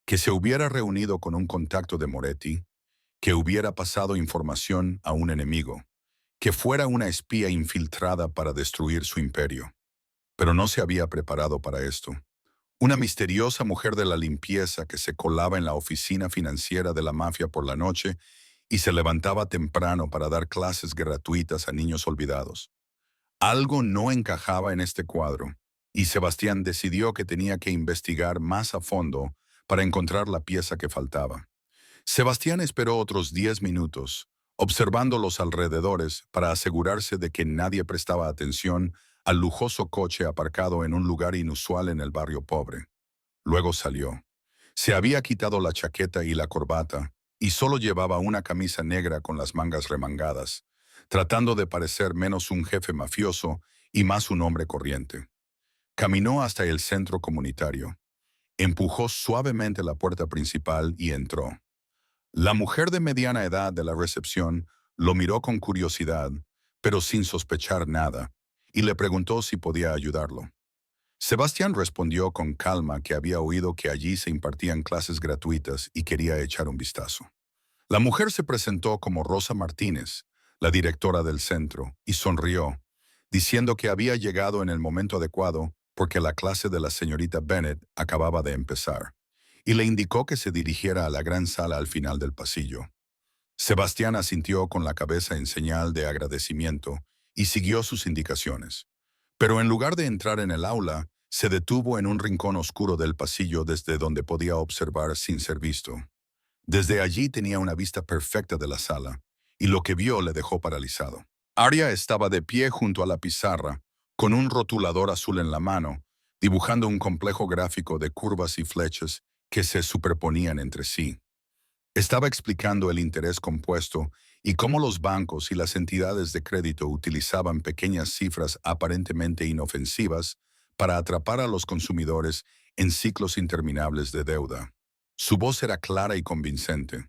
Que se hubiera reunido con un contacto de Moretti, que hubiera pasado información a un enemigo, que fuera una espía infiltrada para destruir su imperio. Pero no se había preparado para esto. Una misteriosa mujer de la limpieza que se colaba en la oficina financiera de la mafia por la noche y se levantaba temprano para dar clases gratuitas a niños olvidados. Algo no encajaba en este cuadro, y Sebastián decidió que tenía que investigar más a fondo para encontrar la pieza que faltaba. Sebastián esperó otros 10 minutos, observando los alrededores para asegurarse de que nadie prestaba atención al lujoso coche aparcado en un lugar inusual en el barrio pobre. Luego salió. Se había quitado la chaqueta y la corbata, y solo llevaba una camisa negra con las mangas remangadas, tratando de parecer menos un jefe mafioso y más un hombre corriente. Caminó hasta el centro comunitario. Empujó suavemente la puerta principal y entró. La mujer de mediana edad de la recepción lo miró con curiosidad, pero sin sospechar nada, y le preguntó si podía ayudarlo. Sebastián respondió con calma que había oído que allí se impartían clases gratuitas y quería echar un vistazo. La mujer se presentó como Rosa Martínez, la directora del centro, y sonrió, diciendo que había llegado en el momento adecuado porque la clase de la señorita Bennett acababa de empezar, y le indicó que se dirigiera a la gran sala al final del pasillo. Sebastián asintió con la cabeza en señal de agradecimiento y siguió sus indicaciones. Pero en lugar de entrar en el aula, se detuvo en un rincón oscuro del pasillo desde donde podía observar sin ser visto. Desde allí tenía una vista perfecta de la sala, y lo que vio le dejó paralizado. Arya estaba de pie junto a la pizarra, con un rotulador azul en la mano, dibujando un complejo gráfico de curvas y flechas que se superponían entre sí. Estaba explicando el interés compuesto y cómo los bancos y las entidades de crédito utilizaban pequeñas cifras aparentemente inofensivas para atrapar a los consumidores en ciclos interminables de deuda. Su voz era clara y convincente.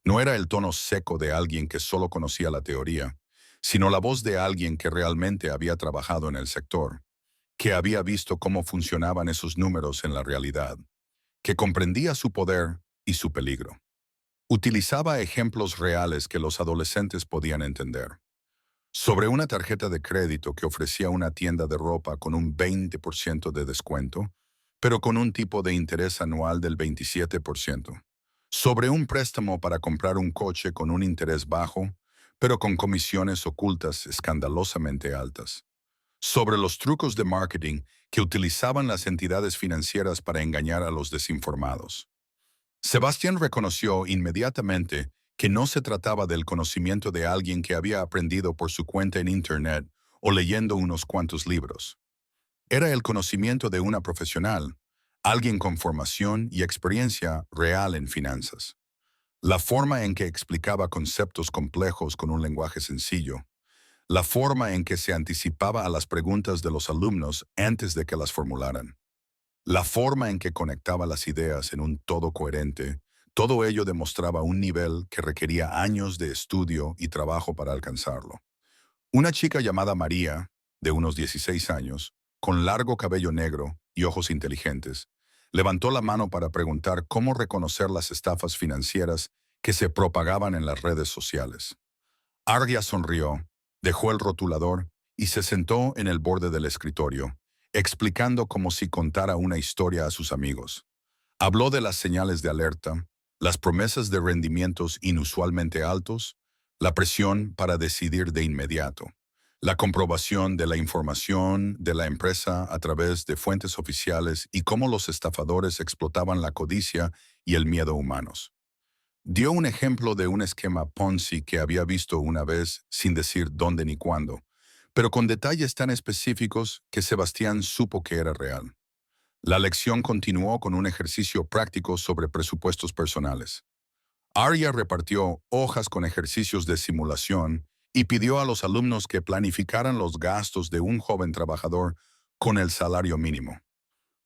No era el tono seco de alguien que solo conocía la teoría, sino la voz de alguien que realmente había trabajado en el sector, que había visto cómo funcionaban esos números en la realidad, que comprendía su poder y su peligro. Utilizaba ejemplos reales que los adolescentes podían entender. Sobre una tarjeta de crédito que ofrecía una tienda de ropa con un 20% de descuento, pero con un tipo de interés anual del 27%. Sobre un préstamo para comprar un coche con un interés bajo, pero con comisiones ocultas escandalosamente altas. Sobre los trucos de marketing que utilizaban las entidades financieras para engañar a los desinformados. Sebastián reconoció inmediatamente que no se trataba del conocimiento de alguien que había aprendido por su cuenta en Internet o leyendo unos cuantos libros. Era el conocimiento de una profesional, alguien con formación y experiencia real en finanzas. La forma en que explicaba conceptos complejos con un lenguaje sencillo, la forma en que se anticipaba a las preguntas de los alumnos antes de que las formularan. La forma en que conectaba las ideas en un todo coherente, todo ello demostraba un nivel que requería años de estudio y trabajo para alcanzarlo. Una chica llamada María, de unos 16 años, con largo cabello negro y ojos inteligentes, Levantó la mano para preguntar cómo reconocer las estafas financieras que se propagaban en las redes sociales. Arya sonrió, dejó el rotulador y se sentó en el borde del escritorio, explicando como si contara una historia a sus amigos. Habló de las señales de alerta, las promesas de rendimientos inusualmente altos, la presión para decidir de inmediato, la comprobación de la información de la empresa a través de fuentes oficiales y cómo los estafadores explotaban la codicia y el miedo humanos. Dio un ejemplo de un esquema Ponzi que había visto una vez sin decir dónde ni cuándo, pero con detalles tan específicos que Sebastián supo que era real. La lección continuó con un ejercicio práctico sobre presupuestos personales. Arya repartió hojas con ejercicios de simulación y pidió a los alumnos que planificaran los gastos de un joven trabajador con el salario mínimo.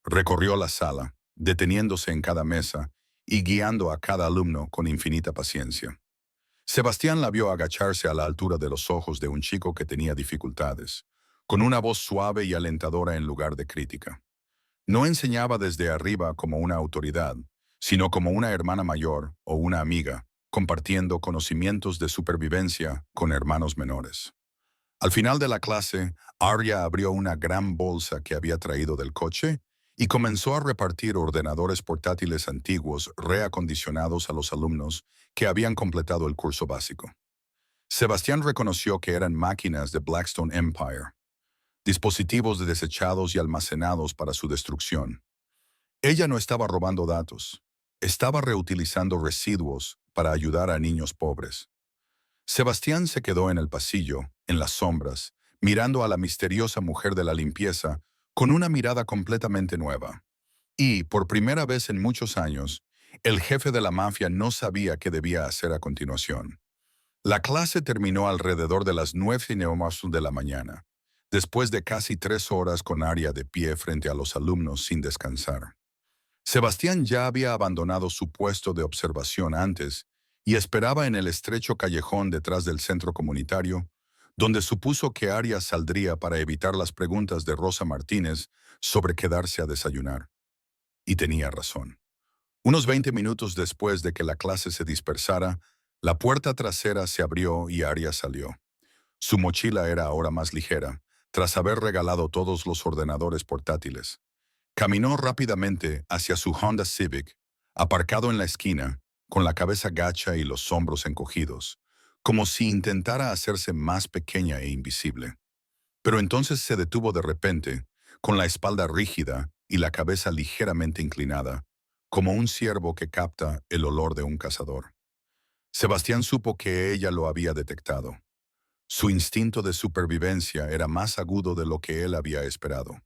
Recorrió la sala, deteniéndose en cada mesa y guiando a cada alumno con infinita paciencia. Sebastián la vio agacharse a la altura de los ojos de un chico que tenía dificultades, con una voz suave y alentadora en lugar de crítica. No enseñaba desde arriba como una autoridad, sino como una hermana mayor o una amiga, compartiendo conocimientos de supervivencia con hermanos menores. Al final de la clase, Arya abrió una gran bolsa que había traído del coche y comenzó a repartir ordenadores portátiles antiguos reacondicionados a los alumnos que habían completado el curso básico. Sebastián reconoció que eran máquinas de Blackstone Empire, dispositivos desechados y almacenados para su destrucción. Ella no estaba robando datos, estaba reutilizando residuos para ayudar a niños pobres. Sebastián se quedó en el pasillo, en las sombras, mirando a la misteriosa mujer de la limpieza con una mirada completamente nueva. Y, por primera vez en muchos años, el jefe de la mafia no sabía qué debía hacer a continuación. La clase terminó alrededor de las 9:15 de la mañana, después de casi 3 horas con Arya de pie frente a los alumnos sin descansar. Sebastián ya había abandonado su puesto de observación antes y esperaba en el estrecho callejón detrás del centro comunitario, donde supuso que Arya saldría para evitar las preguntas de Rosa Martínez sobre quedarse a desayunar. Y tenía razón. Unos 20 minutos después de que la clase se dispersara, la puerta trasera se abrió y Arya salió. Su mochila era ahora más ligera, tras haber regalado todos los ordenadores portátiles. Caminó rápidamente hacia su Honda Civic, aparcado en la esquina, con la cabeza gacha y los hombros encogidos, como si intentara hacerse más pequeña e invisible. Pero entonces se detuvo de repente, con la espalda rígida y la cabeza ligeramente inclinada, como un ciervo que capta el olor de un cazador. Sebastián supo que ella lo había detectado. Su instinto de supervivencia era más agudo de lo que él había esperado.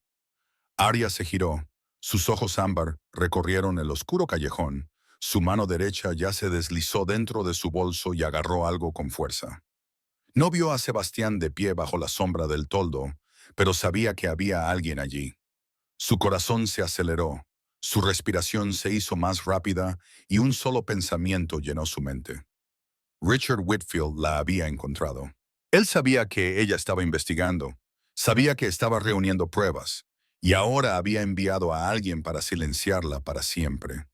Arya se giró, sus ojos ámbar recorrieron el oscuro callejón, su mano derecha ya se deslizó dentro de su bolso y agarró algo con fuerza. No vio a Sebastián de pie bajo la sombra del toldo, pero sabía que había alguien allí. Su corazón se aceleró, su respiración se hizo más rápida y un solo pensamiento llenó su mente. Richard Whitfield la había encontrado. Él sabía que ella estaba investigando, sabía que estaba reuniendo pruebas, y ahora había enviado a alguien para silenciarla para siempre.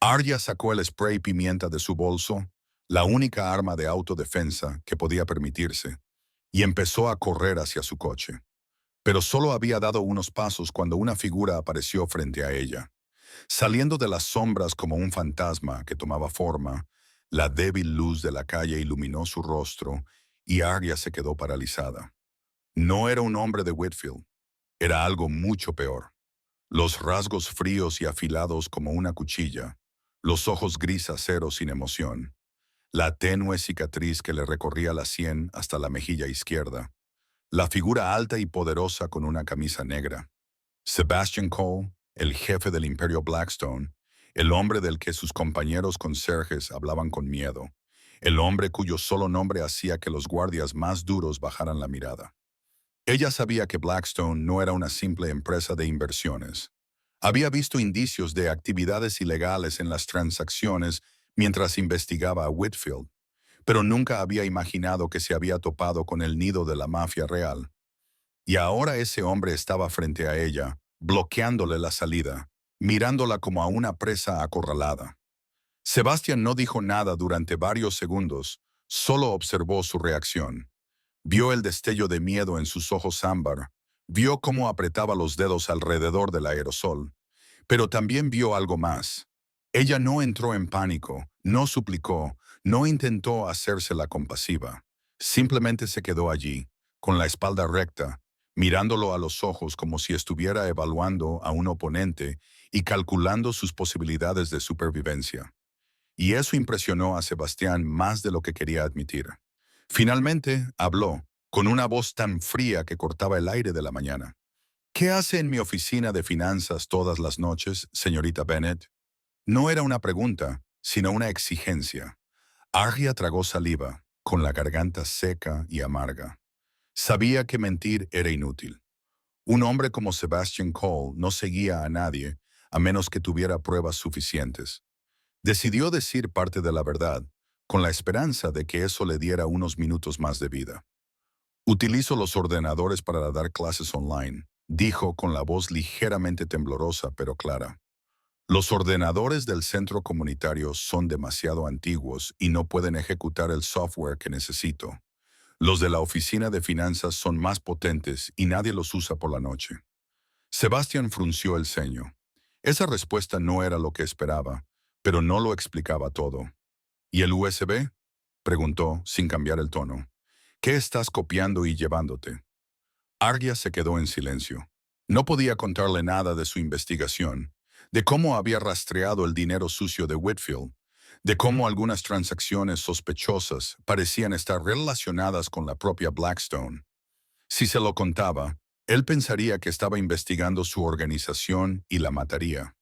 Arya sacó el spray pimienta de su bolso, la única arma de autodefensa que podía permitirse, y empezó a correr hacia su coche. Pero solo había dado unos pasos cuando una figura apareció frente a ella. Saliendo de las sombras como un fantasma que tomaba forma, la débil luz de la calle iluminó su rostro y Arya se quedó paralizada. No era un hombre de Whitfield, era algo mucho peor. Los rasgos fríos y afilados como una cuchilla, los ojos gris acero sin emoción, la tenue cicatriz que le recorría la sien hasta la mejilla izquierda, la figura alta y poderosa con una camisa negra. Sebastian Cole, el jefe del Imperio Blackstone, el hombre del que sus compañeros conserjes hablaban con miedo, el hombre cuyo solo nombre hacía que los guardias más duros bajaran la mirada. Ella sabía que Blackstone no era una simple empresa de inversiones. Había visto indicios de actividades ilegales en las transacciones mientras investigaba a Whitfield, pero nunca había imaginado que se había topado con el nido de la mafia real. Y ahora ese hombre estaba frente a ella, bloqueándole la salida, mirándola como a una presa acorralada. Sebastián no dijo nada durante varios segundos, solo observó su reacción. Vio el destello de miedo en sus ojos ámbar, vio cómo apretaba los dedos alrededor del aerosol, pero también vio algo más. Ella no entró en pánico, no suplicó, no intentó hacerse la compasiva. Simplemente se quedó allí, con la espalda recta, mirándolo a los ojos como si estuviera evaluando a un oponente y calculando sus posibilidades de supervivencia. Y eso impresionó a Sebastián más de lo que quería admitir. Finalmente, habló, con una voz tan fría que cortaba el aire de la mañana. ¿Qué hace en mi oficina de finanzas todas las noches, señorita Bennett? No era una pregunta, sino una exigencia. Arya tragó saliva, con la garganta seca y amarga. Sabía que mentir era inútil. Un hombre como Sebastian Cole no seguía a nadie, a menos que tuviera pruebas suficientes. Decidió decir parte de la verdad, con la esperanza de que eso le diera unos minutos más de vida. Utilizo los ordenadores para dar clases online, dijo con la voz ligeramente temblorosa pero clara. Los ordenadores del centro comunitario son demasiado antiguos y no pueden ejecutar el software que necesito. Los de la oficina de finanzas son más potentes y nadie los usa por la noche. Sebastián frunció el ceño. Esa respuesta no era lo que esperaba, pero no lo explicaba todo. ¿Y el USB? Preguntó, sin cambiar el tono. ¿Qué estás copiando y llevándote? Arya se quedó en silencio. No podía contarle nada de su investigación, de cómo había rastreado el dinero sucio de Whitfield, de cómo algunas transacciones sospechosas parecían estar relacionadas con la propia Blackstone. Si se lo contaba, él pensaría que estaba investigando su organización y la mataría.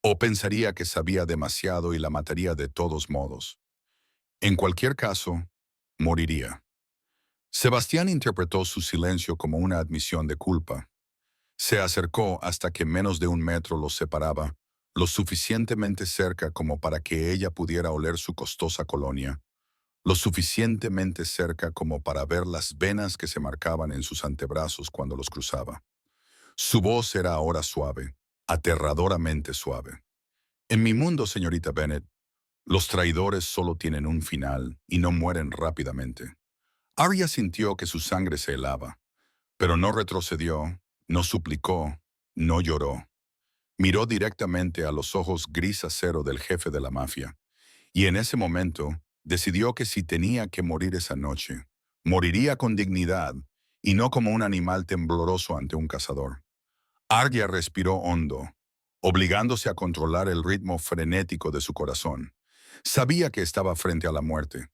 O pensaría que sabía demasiado y la mataría de todos modos. En cualquier caso, moriría. Sebastián interpretó su silencio como una admisión de culpa. Se acercó hasta que menos de 1 metro los separaba, lo suficientemente cerca como para que ella pudiera oler su costosa colonia, lo suficientemente cerca como para ver las venas que se marcaban en sus antebrazos cuando los cruzaba. Su voz era ahora suave, aterradoramente suave. En mi mundo, señorita Bennett, los traidores solo tienen un final y no mueren rápidamente. Arya sintió que su sangre se helaba, pero no retrocedió, no suplicó, no lloró. Miró directamente a los ojos gris acero del jefe de la mafia, y en ese momento decidió que si tenía que morir esa noche, moriría con dignidad y no como un animal tembloroso ante un cazador. Arya respiró hondo, obligándose a controlar el ritmo frenético de su corazón. Sabía que estaba frente a la muerte.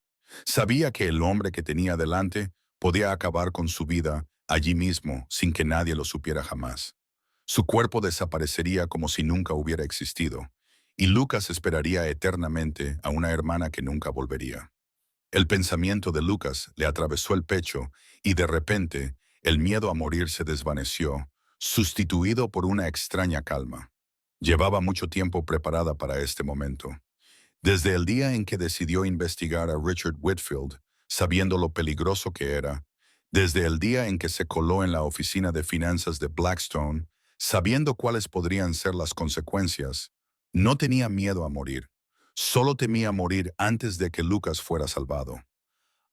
Sabía que el hombre que tenía delante podía acabar con su vida allí mismo sin que nadie lo supiera jamás. Su cuerpo desaparecería como si nunca hubiera existido, y Lucas esperaría eternamente a una hermana que nunca volvería. El pensamiento de Lucas le atravesó el pecho y de repente el miedo a morir se desvaneció, sustituido por una extraña calma. Llevaba mucho tiempo preparada para este momento. Desde el día en que decidió investigar a Richard Whitfield, sabiendo lo peligroso que era, desde el día en que se coló en la oficina de finanzas de Blackstone, sabiendo cuáles podrían ser las consecuencias, no tenía miedo a morir. Solo temía morir antes de que Lucas fuera salvado.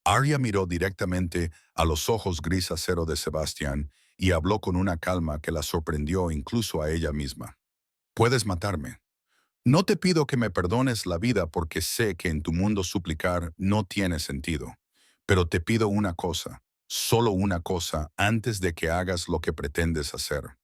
Arya miró directamente a los ojos gris acero de Sebastián y habló con una calma que la sorprendió incluso a ella misma. Puedes matarme. No te pido que me perdones la vida porque sé que en tu mundo suplicar no tiene sentido. Pero te pido una cosa, solo una cosa, antes de que hagas lo que pretendes hacer.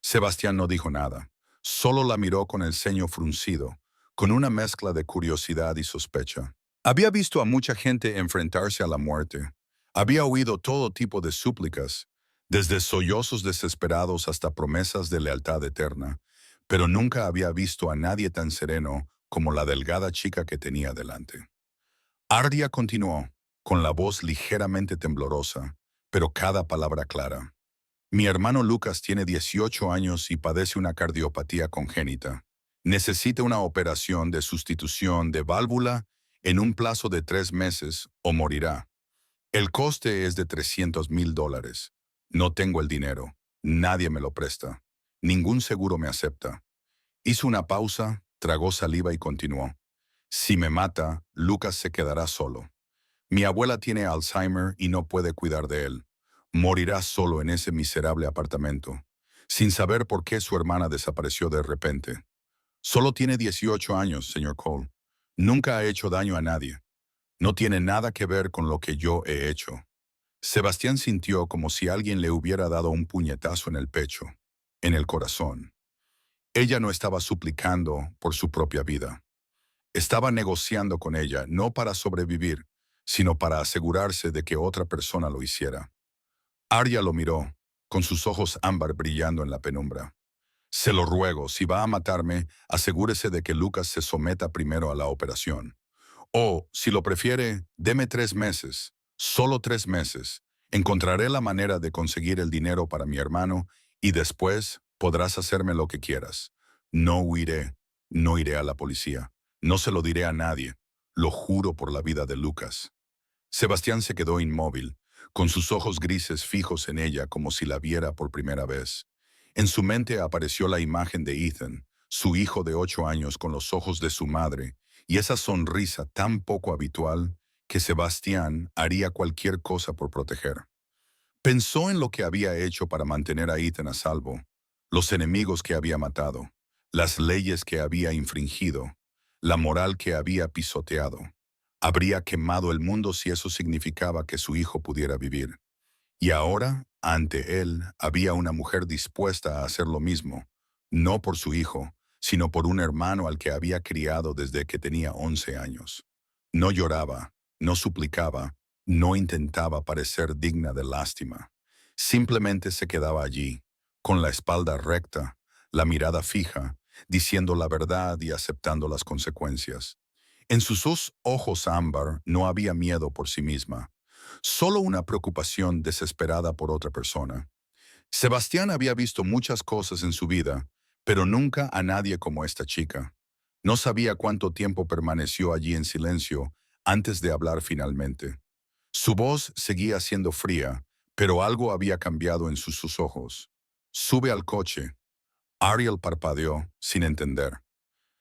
Sebastián no dijo nada. Solo la miró con el ceño fruncido, con una mezcla de curiosidad y sospecha. Había visto a mucha gente enfrentarse a la muerte. Había oído todo tipo de súplicas, desde sollozos desesperados hasta promesas de lealtad eterna, pero nunca había visto a nadie tan sereno como la delgada chica que tenía delante. Ardia continuó, con la voz ligeramente temblorosa, pero cada palabra clara. Mi hermano Lucas tiene 18 años y padece una cardiopatía congénita. Necesita una operación de sustitución de válvula en un plazo de 3 meses o morirá. El coste es de $300,000. No tengo el dinero. Nadie me lo presta. Ningún seguro me acepta. Hizo una pausa, tragó saliva y continuó. Si me mata, Lucas se quedará solo. Mi abuela tiene Alzheimer y no puede cuidar de él. Morirá solo en ese miserable apartamento, sin saber por qué su hermana desapareció de repente. Solo tiene 18 años, señor Cole. Nunca ha hecho daño a nadie. No tiene nada que ver con lo que yo he hecho. Sebastián sintió como si alguien le hubiera dado un puñetazo en el pecho, en el corazón. Ella no estaba suplicando por su propia vida. Estaba negociando con ella, no para sobrevivir, sino para asegurarse de que otra persona lo hiciera. Arya lo miró, con sus ojos ámbar brillando en la penumbra. Se lo ruego, si va a matarme, asegúrese de que Lucas se someta primero a la operación. O, si lo prefiere, deme 3 meses, solo 3 meses. Encontraré la manera de conseguir el dinero para mi hermano y después podrás hacerme lo que quieras. No huiré, no iré a la policía. No se lo diré a nadie. Lo juro por la vida de Lucas. Sebastián se quedó inmóvil, con sus ojos grises fijos en ella como si la viera por primera vez. En su mente apareció la imagen de Ethan, su hijo de 8 años con los ojos de su madre, y esa sonrisa tan poco habitual que Sebastián haría cualquier cosa por proteger. Pensó en lo que había hecho para mantener a Ethan a salvo, los enemigos que había matado, las leyes que había infringido, la moral que había pisoteado. Habría quemado el mundo si eso significaba que su hijo pudiera vivir. Y ahora, ante él, había una mujer dispuesta a hacer lo mismo, no por su hijo, sino por un hermano al que había criado desde que tenía 11 años. No lloraba, no suplicaba, no intentaba parecer digna de lástima. Simplemente se quedaba allí, con la espalda recta, la mirada fija, diciendo la verdad y aceptando las consecuencias. En sus ojos ámbar no había miedo por sí misma, solo una preocupación desesperada por otra persona. Sebastián había visto muchas cosas en su vida, pero nunca a nadie como esta chica. No sabía cuánto tiempo permaneció allí en silencio antes de hablar finalmente. Su voz seguía siendo fría, pero algo había cambiado en sus ojos. Sube al coche. Ariel parpadeó, sin entender.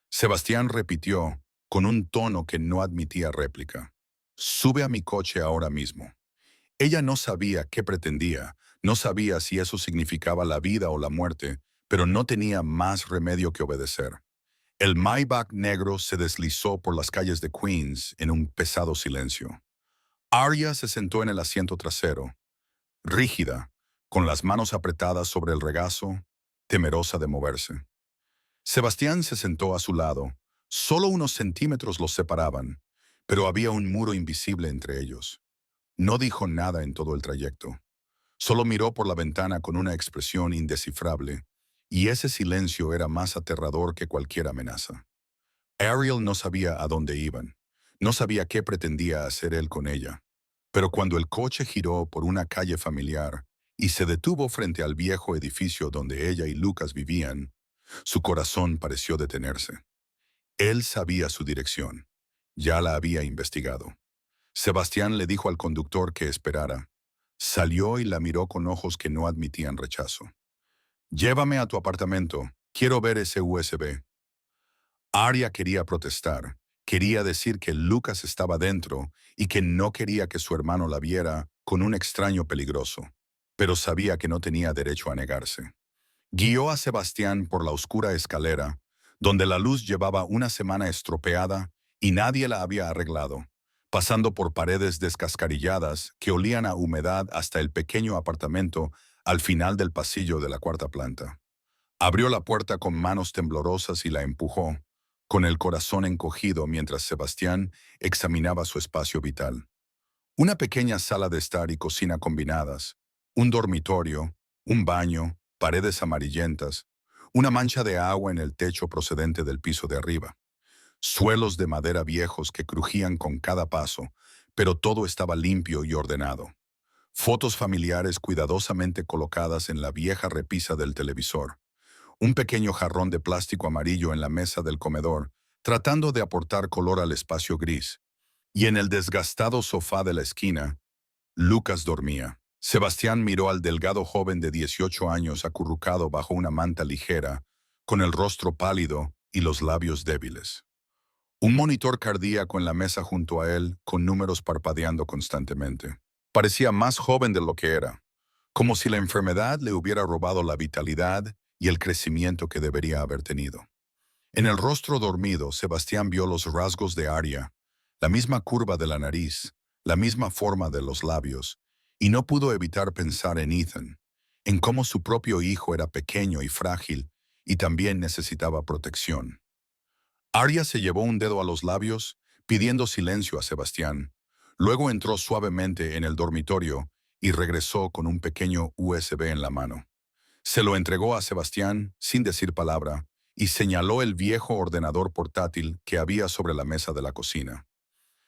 Sebastián repitió, con un tono que no admitía réplica. Sube a mi coche ahora mismo. Ella no sabía qué pretendía, no sabía si eso significaba la vida o la muerte, pero no tenía más remedio que obedecer. El Maybach negro se deslizó por las calles de Queens en un pesado silencio. Arya se sentó en el asiento trasero, rígida, con las manos apretadas sobre el regazo, temerosa de moverse. Sebastián se sentó a su lado. Solo unos centímetros los separaban, pero había un muro invisible entre ellos. No dijo nada en todo el trayecto. Solo miró por la ventana con una expresión indescifrable, y ese silencio era más aterrador que cualquier amenaza. Ariel no sabía a dónde iban, no sabía qué pretendía hacer él con ella. Pero cuando el coche giró por una calle familiar y se detuvo frente al viejo edificio donde ella y Lucas vivían, su corazón pareció detenerse. Él sabía su dirección. Ya la había investigado. Sebastián le dijo al conductor que esperara. Salió y la miró con ojos que no admitían rechazo. Llévame a tu apartamento. Quiero ver ese USB. Arya quería protestar. Quería decir que Lucas estaba dentro y que no quería que su hermano la viera con un extraño peligroso. Pero sabía que no tenía derecho a negarse. Guió a Sebastián por la oscura escalera, donde la luz llevaba una semana estropeada y nadie la había arreglado, pasando por paredes descascarilladas que olían a humedad hasta el pequeño apartamento al final del pasillo de la cuarta planta. Abrió la puerta con manos temblorosas y la empujó, con el corazón encogido mientras Sebastián examinaba su espacio vital. Una pequeña sala de estar y cocina combinadas, un dormitorio, un baño, paredes amarillentas, una mancha de agua en el techo procedente del piso de arriba, suelos de madera viejos que crujían con cada paso, pero todo estaba limpio y ordenado. Fotos familiares cuidadosamente colocadas en la vieja repisa del televisor, un pequeño jarrón de plástico amarillo en la mesa del comedor, tratando de aportar color al espacio gris, y en el desgastado sofá de la esquina, Lucas dormía. Sebastián miró al delgado joven de 18 años acurrucado bajo una manta ligera, con el rostro pálido y los labios débiles. Un monitor cardíaco en la mesa junto a él, con números parpadeando constantemente. Parecía más joven de lo que era, como si la enfermedad le hubiera robado la vitalidad y el crecimiento que debería haber tenido. En el rostro dormido, Sebastián vio los rasgos de Arya, la misma curva de la nariz, la misma forma de los labios, y no pudo evitar pensar en Ethan, en cómo su propio hijo era pequeño y frágil y también necesitaba protección. Arya se llevó un dedo a los labios, pidiendo silencio a Sebastián. Luego entró suavemente en el dormitorio y regresó con un pequeño USB en la mano. Se lo entregó a Sebastián sin decir palabra y señaló el viejo ordenador portátil que había sobre la mesa de la cocina.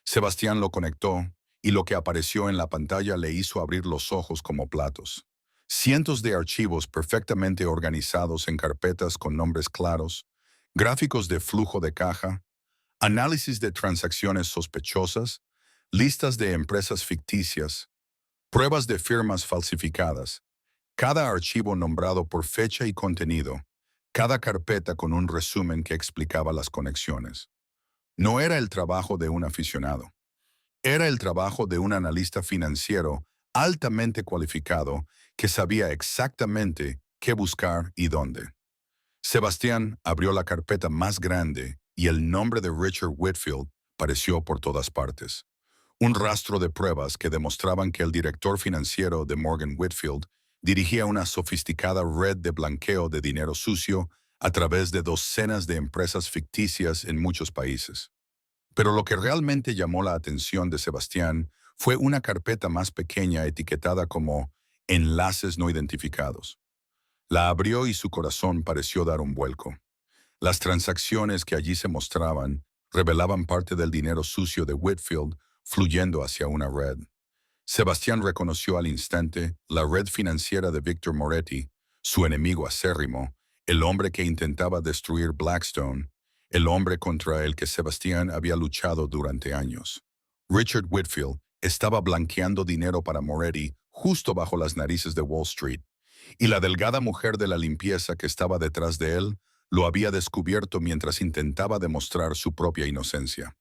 Sebastián lo conectó y lo que apareció en la pantalla le hizo abrir los ojos como platos. Cientos de archivos perfectamente organizados en carpetas con nombres claros, gráficos de flujo de caja, análisis de transacciones sospechosas, listas de empresas ficticias, pruebas de firmas falsificadas, cada archivo nombrado por fecha y contenido, cada carpeta con un resumen que explicaba las conexiones. No era el trabajo de un aficionado. Era el trabajo de un analista financiero altamente cualificado que sabía exactamente qué buscar y dónde. Sebastián abrió la carpeta más grande y el nombre de Richard Whitfield apareció por todas partes. Un rastro de pruebas que demostraban que el director financiero de Morgan Whitfield dirigía una sofisticada red de blanqueo de dinero sucio a través de docenas de empresas ficticias en muchos países. Pero lo que realmente llamó la atención de Sebastián fue una carpeta más pequeña etiquetada como enlaces no identificados. La abrió y su corazón pareció dar un vuelco. Las transacciones que allí se mostraban revelaban parte del dinero sucio de Whitfield fluyendo hacia una red. Sebastián reconoció al instante la red financiera de Victor Moretti, su enemigo acérrimo, el hombre que intentaba destruir Blackstone, el hombre contra el que Sebastián había luchado durante años. Richard Whitfield estaba blanqueando dinero para Moretti justo bajo las narices de Wall Street, y la delgada mujer de la limpieza que estaba detrás de él lo había descubierto mientras intentaba demostrar su propia inocencia.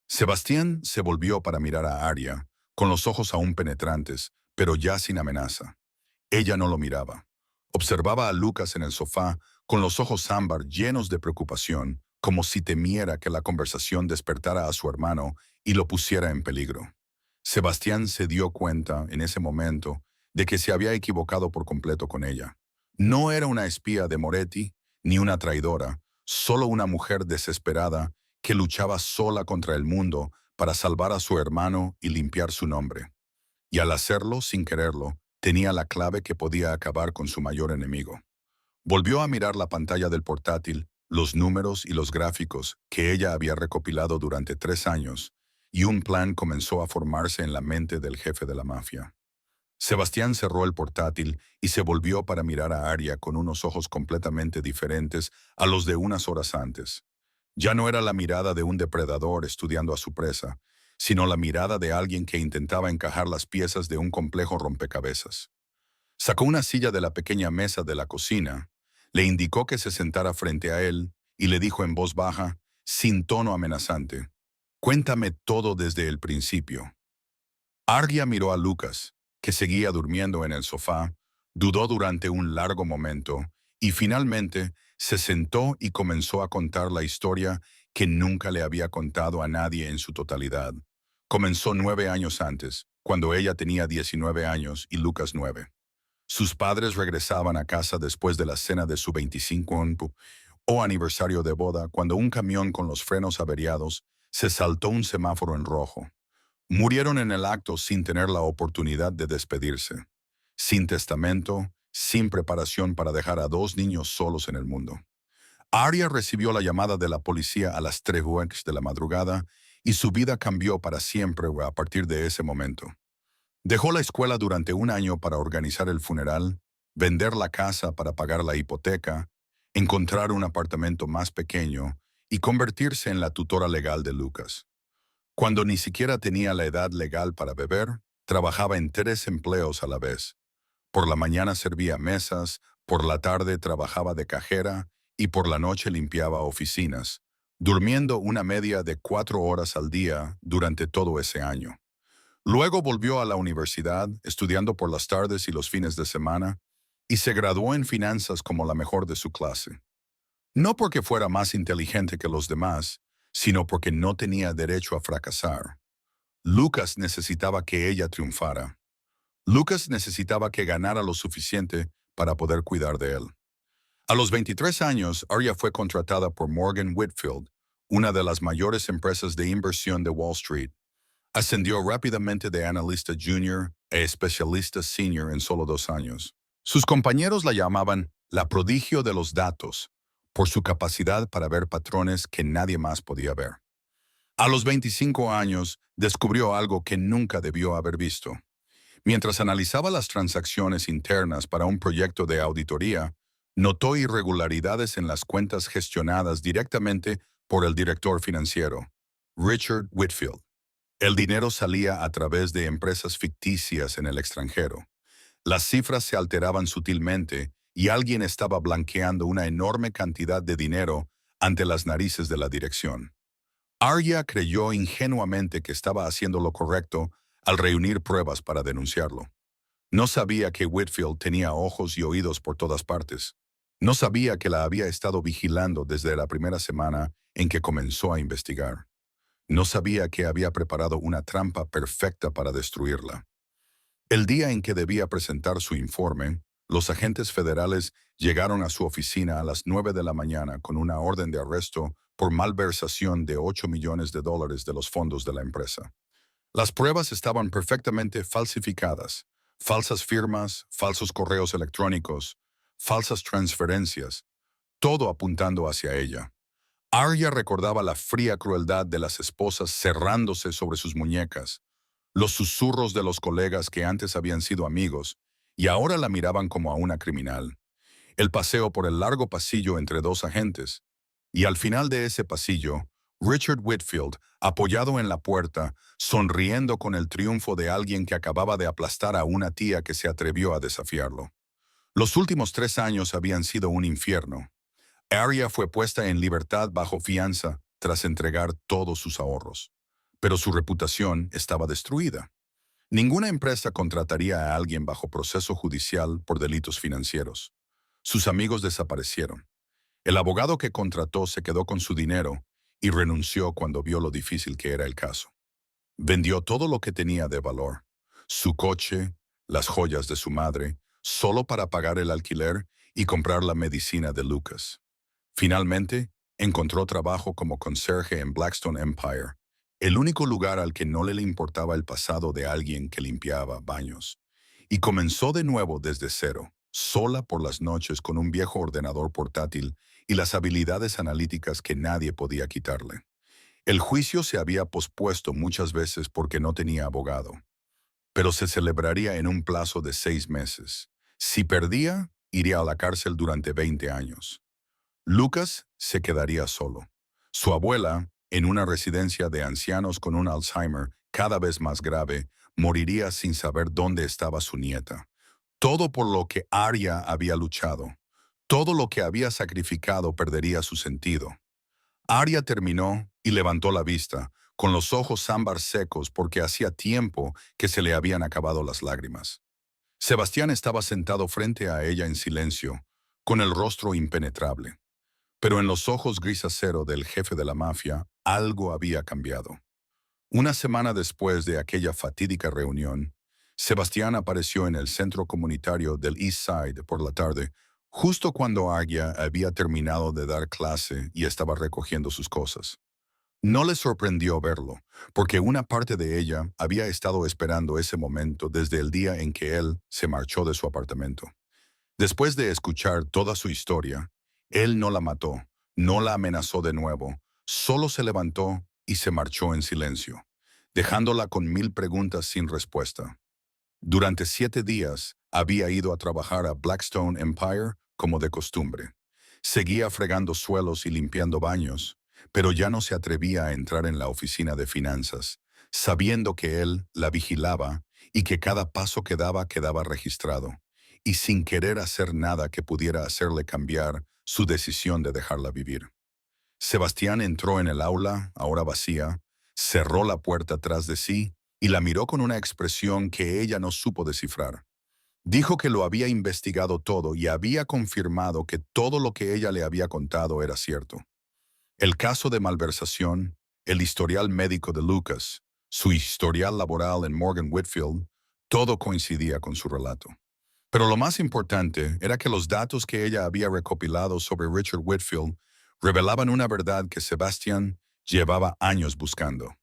Sebastián se volvió para mirar a Arya, con los ojos aún penetrantes, pero ya sin amenaza. Ella no lo miraba. Observaba a Lucas en el sofá, con los ojos ámbar llenos de preocupación, como si temiera que la conversación despertara a su hermano y lo pusiera en peligro. Sebastián se dio cuenta, en ese momento, de que se había equivocado por completo con ella. No era una espía de Moretti, ni una traidora, solo una mujer desesperada que luchaba sola contra el mundo para salvar a su hermano y limpiar su nombre. Y al hacerlo, sin quererlo, tenía la clave que podía acabar con su mayor enemigo. Volvió a mirar la pantalla del portátil, los números y los gráficos que ella había recopilado durante 3 años, y un plan comenzó a formarse en la mente del jefe de la mafia. Sebastián cerró el portátil y se volvió para mirar a Arya con unos ojos completamente diferentes a los de unas horas antes. Ya no era la mirada de un depredador estudiando a su presa, sino la mirada de alguien que intentaba encajar las piezas de un complejo rompecabezas. Sacó una silla de la pequeña mesa de la cocina, le indicó que se sentara frente a él y le dijo en voz baja, sin tono amenazante, «Cuéntame todo desde el principio». Arya miró a Lucas, que seguía durmiendo en el sofá, dudó durante un largo momento y finalmente se sentó y comenzó a contar la historia que nunca le había contado a nadie en su totalidad. Comenzó 9 años antes, cuando ella tenía 19 años y Lucas 9. Sus padres regresaban a casa después de la cena de su 25 o aniversario de boda cuando un camión con los frenos averiados se saltó un semáforo en rojo. Murieron en el acto sin tener la oportunidad de despedirse, sin testamento, sin preparación para dejar a 2 niños solos en el mundo. Arya recibió la llamada de la policía a las 3 de la madrugada y su vida cambió para siempre a partir de ese momento. Dejó la escuela durante 1 año para organizar el funeral, vender la casa para pagar la hipoteca, encontrar un apartamento más pequeño y convertirse en la tutora legal de Lucas. Cuando ni siquiera tenía la edad legal para beber, trabajaba en 3 empleos a la vez. Por la mañana servía mesas, por la tarde trabajaba de cajera y por la noche limpiaba oficinas, durmiendo una media de 4 horas al día durante todo ese año. Luego volvió a la universidad, estudiando por las tardes y los fines de semana, y se graduó en finanzas como la mejor de su clase. No porque fuera más inteligente que los demás, sino porque no tenía derecho a fracasar. Lucas necesitaba que ella triunfara. Lucas necesitaba que ganara lo suficiente para poder cuidar de él. A los 23 años, Arya fue contratada por Morgan Whitfield, una de las mayores empresas de inversión de Wall Street. Ascendió rápidamente de analista junior a especialista senior en solo 2 años. Sus compañeros la llamaban la prodigio de los datos, por su capacidad para ver patrones que nadie más podía ver. A los 25 años, descubrió algo que nunca debió haber visto. Mientras analizaba las transacciones internas para un proyecto de auditoría, notó irregularidades en las cuentas gestionadas directamente por el director financiero, Richard Whitfield. El dinero salía a través de empresas ficticias en el extranjero. Las cifras se alteraban sutilmente y alguien estaba blanqueando una enorme cantidad de dinero ante las narices de la dirección. Arya creyó ingenuamente que estaba haciendo lo correcto al reunir pruebas para denunciarlo. No sabía que Whitfield tenía ojos y oídos por todas partes. No sabía que la había estado vigilando desde la primera semana en que comenzó a investigar. No sabía que había preparado una trampa perfecta para destruirla. El día en que debía presentar su informe, los agentes federales llegaron a su oficina a las 9 de la mañana con una orden de arresto por malversación de $8 millones de los fondos de la empresa. Las pruebas estaban perfectamente falsificadas: falsas firmas, falsos correos electrónicos, falsas transferencias, todo apuntando hacia ella. Arya recordaba la fría crueldad de las esposas cerrándose sobre sus muñecas, los susurros de los colegas que antes habían sido amigos y ahora la miraban como a una criminal, el paseo por el largo pasillo entre dos agentes, y al final de ese pasillo, Richard Whitfield, apoyado en la puerta, sonriendo con el triunfo de alguien que acababa de aplastar a una tía que se atrevió a desafiarlo. Los últimos 3 años habían sido un infierno. Arya fue puesta en libertad bajo fianza tras entregar todos sus ahorros, pero su reputación estaba destruida. Ninguna empresa contrataría a alguien bajo proceso judicial por delitos financieros. Sus amigos desaparecieron. El abogado que contrató se quedó con su dinero y renunció cuando vio lo difícil que era el caso. Vendió todo lo que tenía de valor: su coche, las joyas de su madre, solo para pagar el alquiler y comprar la medicina de Lucas. Finalmente, encontró trabajo como conserje en Blackstone Empire, el único lugar al que no le importaba el pasado de alguien que limpiaba baños. Y comenzó de nuevo desde cero, sola por las noches con un viejo ordenador portátil y las habilidades analíticas que nadie podía quitarle. El juicio se había pospuesto muchas veces porque no tenía abogado, pero se celebraría en un plazo de 6 meses. Si perdía, iría a la cárcel durante 20 años. Lucas se quedaría solo. Su abuela, en una residencia de ancianos con un Alzheimer cada vez más grave, moriría sin saber dónde estaba su nieta. Todo por lo que Arya había luchado, todo lo que había sacrificado perdería su sentido. Arya terminó y levantó la vista, con los ojos ámbar secos porque hacía tiempo que se le habían acabado las lágrimas. Sebastián estaba sentado frente a ella en silencio, con el rostro impenetrable. Pero en los ojos gris acero del jefe de la mafia, algo había cambiado. Una semana después de aquella fatídica reunión, Sebastián apareció en el centro comunitario del East Side por la tarde, justo cuando Arya había terminado de dar clase y estaba recogiendo sus cosas. No le sorprendió verlo, porque una parte de ella había estado esperando ese momento desde el día en que él se marchó de su apartamento. Después de escuchar toda su historia, él no la mató, no la amenazó de nuevo, solo se levantó y se marchó en silencio, dejándola con 1000 preguntas sin respuesta. Durante 7 días había ido a trabajar a Blackstone Empire como de costumbre. Seguía fregando suelos y limpiando baños, pero ya no se atrevía a entrar en la oficina de finanzas, sabiendo que él la vigilaba y que cada paso que daba quedaba registrado, y sin querer hacer nada que pudiera hacerle cambiar su decisión de dejarla vivir. Sebastián entró en el aula, ahora vacía, cerró la puerta tras de sí y la miró con una expresión que ella no supo descifrar. Dijo que lo había investigado todo y había confirmado que todo lo que ella le había contado era cierto. El caso de malversación, el historial médico de Lucas, su historial laboral en Morgan Whitfield, todo coincidía con su relato. Pero lo más importante era que los datos que ella había recopilado sobre Richard Whitfield revelaban una verdad que Sebastian llevaba años buscando.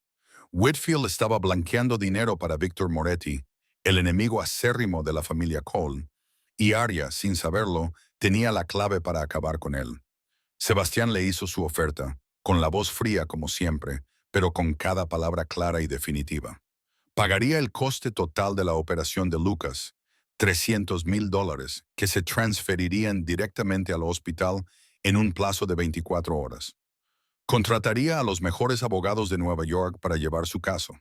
Whitfield estaba blanqueando dinero para Victor Moretti, el enemigo acérrimo de la familia Cole, y Arya, sin saberlo, tenía la clave para acabar con él. Sebastián le hizo su oferta, con la voz fría como siempre, pero con cada palabra clara y definitiva. Pagaría el coste total de la operación de Lucas, $300,000, que se transferirían directamente al hospital en un plazo de 24 horas. Contrataría a los mejores abogados de Nueva York para llevar su caso.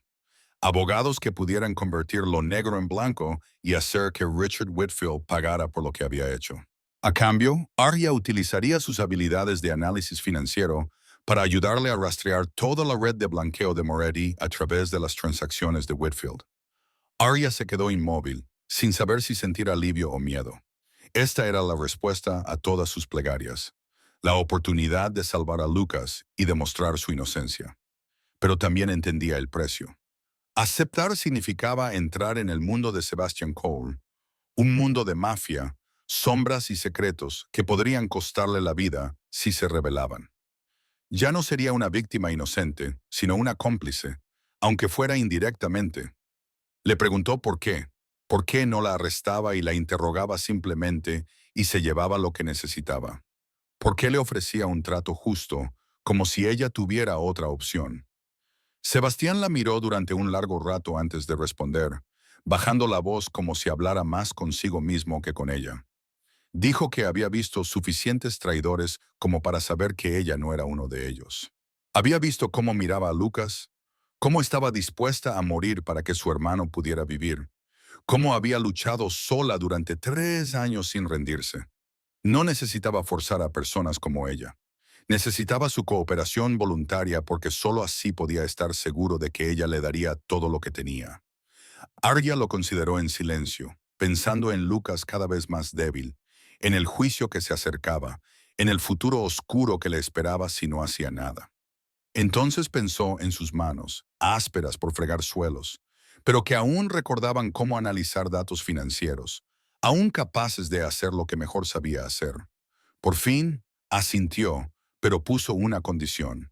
Abogados que pudieran convertir lo negro en blanco y hacer que Richard Whitfield pagara por lo que había hecho. A cambio, Arya utilizaría sus habilidades de análisis financiero para ayudarle a rastrear toda la red de blanqueo de Moretti a través de las transacciones de Whitfield. Arya se quedó inmóvil, sin saber si sentir alivio o miedo. Esta era la respuesta a todas sus plegarias, la oportunidad de salvar a Lucas y demostrar su inocencia. Pero también entendía el precio. Aceptar significaba entrar en el mundo de Sebastian Cole, un mundo de mafia, sombras y secretos que podrían costarle la vida si se revelaban. Ya no sería una víctima inocente, sino una cómplice, aunque fuera indirectamente. Le preguntó por qué no la arrestaba y la interrogaba simplemente y se llevaba lo que necesitaba. ¿Por qué le ofrecía un trato justo, como si ella tuviera otra opción? Sebastián la miró durante un largo rato antes de responder, bajando la voz como si hablara más consigo mismo que con ella. Dijo que había visto suficientes traidores como para saber que ella no era uno de ellos. Había visto cómo miraba a Lucas, cómo estaba dispuesta a morir para que su hermano pudiera vivir, cómo había luchado sola durante 3 años sin rendirse. No necesitaba forzar a personas como ella. Necesitaba su cooperación voluntaria porque sólo así podía estar seguro de que ella le daría todo lo que tenía. Arya lo consideró en silencio, pensando en Lucas cada vez más débil, en el juicio que se acercaba, en el futuro oscuro que le esperaba si no hacía nada. Entonces pensó en sus manos, ásperas por fregar suelos, pero que aún recordaban cómo analizar datos financieros, aún capaces de hacer lo que mejor sabía hacer. Por fin, asintió, pero puso una condición.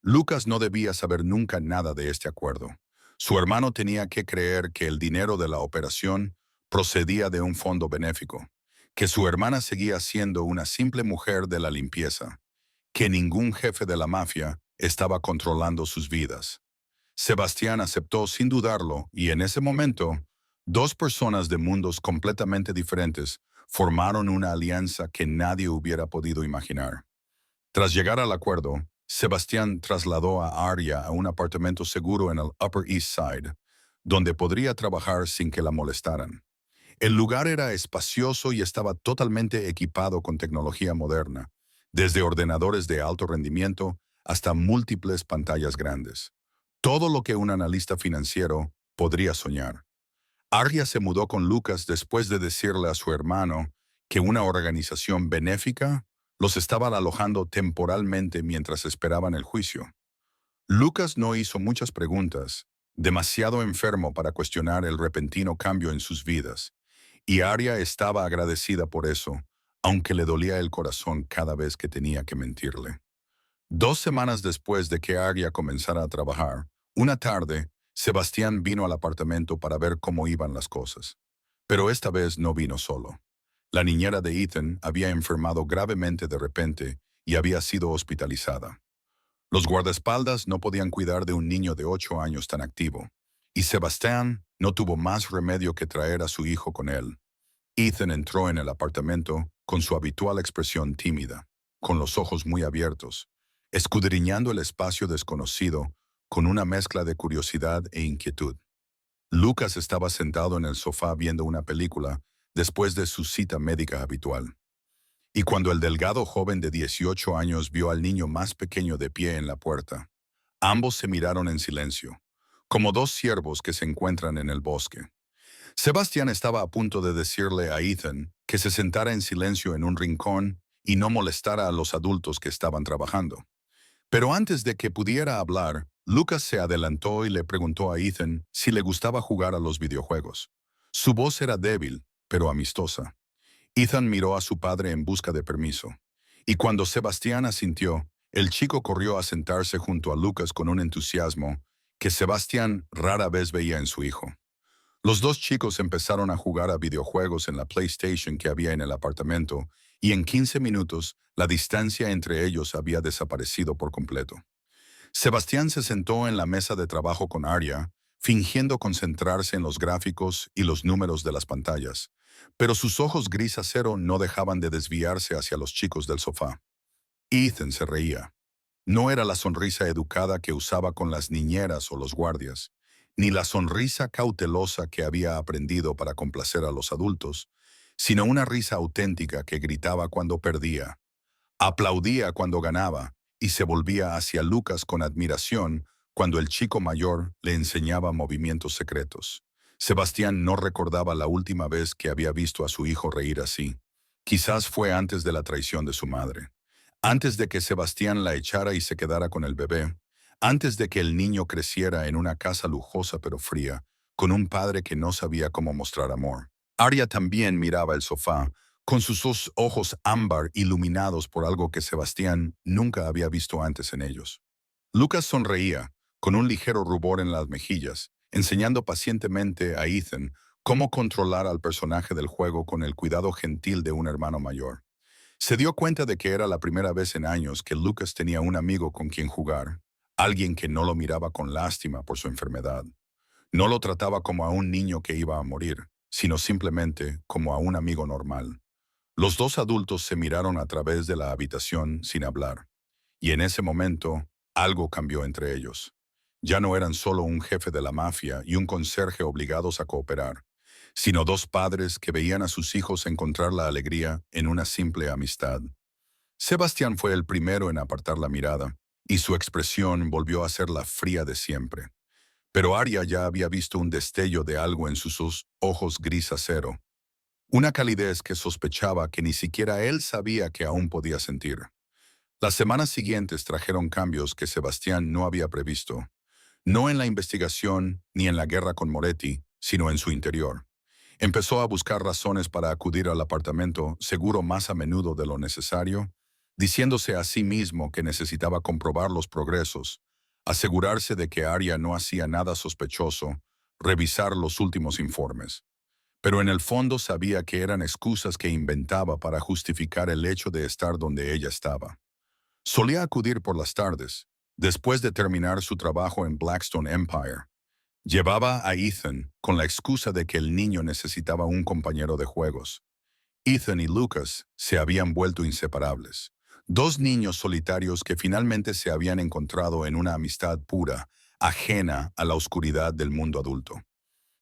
Lucas no debía saber nunca nada de este acuerdo. Su hermano tenía que creer que el dinero de la operación procedía de un fondo benéfico, que su hermana seguía siendo una simple mujer de la limpieza, que ningún jefe de la mafia estaba controlando sus vidas. Sebastián aceptó sin dudarlo y en ese momento, dos personas de mundos completamente diferentes formaron una alianza que nadie hubiera podido imaginar. Tras llegar al acuerdo, Sebastián trasladó a Arya a un apartamento seguro en el Upper East Side, donde podría trabajar sin que la molestaran. El lugar era espacioso y estaba totalmente equipado con tecnología moderna, desde ordenadores de alto rendimiento hasta múltiples pantallas grandes. Todo lo que un analista financiero podría soñar. Arya se mudó con Lucas después de decirle a su hermano que una organización benéfica los estaba alojando temporalmente mientras esperaban el juicio. Lucas no hizo muchas preguntas, demasiado enfermo para cuestionar el repentino cambio en sus vidas, y Arya estaba agradecida por eso, aunque le dolía el corazón cada vez que tenía que mentirle. 2 semanas después de que Arya comenzara a trabajar, una tarde, Sebastián vino al apartamento para ver cómo iban las cosas. Pero esta vez no vino solo. La niñera de Ethan había enfermado gravemente de repente y había sido hospitalizada. Los guardaespaldas no podían cuidar de un niño de 8 años tan activo, y Sebastián no tuvo más remedio que traer a su hijo con él. Ethan entró en el apartamento con su habitual expresión tímida, con los ojos muy abiertos, escudriñando el espacio desconocido con una mezcla de curiosidad e inquietud. Lucas estaba sentado en el sofá viendo una película después de su cita médica habitual. Y cuando el delgado joven de 18 años vio al niño más pequeño de pie en la puerta, ambos se miraron en silencio, como dos ciervos que se encuentran en el bosque. Sebastián estaba a punto de decirle a Ethan que se sentara en silencio en un rincón y no molestara a los adultos que estaban trabajando. Pero antes de que pudiera hablar, Lucas se adelantó y le preguntó a Ethan si le gustaba jugar a los videojuegos. Su voz era débil, pero amistosa. Ethan miró a su padre en busca de permiso. Y cuando Sebastián asintió, el chico corrió a sentarse junto a Lucas con un entusiasmo que Sebastián rara vez veía en su hijo. Los dos chicos empezaron a jugar a videojuegos en la PlayStation que había en el apartamento, y en 15 minutos la distancia entre ellos había desaparecido por completo. Sebastián se sentó en la mesa de trabajo con Arya, fingiendo concentrarse en los gráficos y los números de las pantallas, pero sus ojos gris acero no dejaban de desviarse hacia los chicos del sofá. Ethan se reía. No era la sonrisa educada que usaba con las niñeras o los guardias, ni la sonrisa cautelosa que había aprendido para complacer a los adultos, sino una risa auténtica que gritaba cuando perdía, aplaudía cuando ganaba y se volvía hacia Lucas con admiración cuando el chico mayor le enseñaba movimientos secretos. Sebastián no recordaba la última vez que había visto a su hijo reír así. Quizás fue antes de la traición de su madre. Antes de que Sebastián la echara y se quedara con el bebé. Antes de que el niño creciera en una casa lujosa pero fría, con un padre que no sabía cómo mostrar amor. Arya también miraba el sofá, con sus dos ojos ámbar iluminados por algo que Sebastián nunca había visto antes en ellos. Lucas sonreía, con un ligero rubor en las mejillas, enseñando pacientemente a Ethan cómo controlar al personaje del juego con el cuidado gentil de un hermano mayor. Se dio cuenta de que era la primera vez en años que Lucas tenía un amigo con quien jugar, alguien que no lo miraba con lástima por su enfermedad. No lo trataba como a un niño que iba a morir, sino simplemente como a un amigo normal. Los dos adultos se miraron a través de la habitación sin hablar, y en ese momento algo cambió entre ellos. Ya no eran solo un jefe de la mafia y un conserje obligados a cooperar, sino dos padres que veían a sus hijos encontrar la alegría en una simple amistad. Sebastián fue el primero en apartar la mirada, y su expresión volvió a ser la fría de siempre. Pero Arya ya había visto un destello de algo en sus ojos gris acero, una calidez que sospechaba que ni siquiera él sabía que aún podía sentir. Las semanas siguientes trajeron cambios que Sebastián no había previsto, no en la investigación ni en la guerra con Moretti, sino en su interior. Empezó a buscar razones para acudir al apartamento seguro más a menudo de lo necesario, diciéndose a sí mismo que necesitaba comprobar los progresos, asegurarse de que Arya no hacía nada sospechoso, revisar los últimos informes. Pero en el fondo sabía que eran excusas que inventaba para justificar el hecho de estar donde ella estaba. Solía acudir por las tardes, después de terminar su trabajo en Blackstone Empire. Llevaba a Ethan con la excusa de que el niño necesitaba un compañero de juegos. Ethan y Lucas se habían vuelto inseparables. Dos niños solitarios que finalmente se habían encontrado en una amistad pura, ajena a la oscuridad del mundo adulto.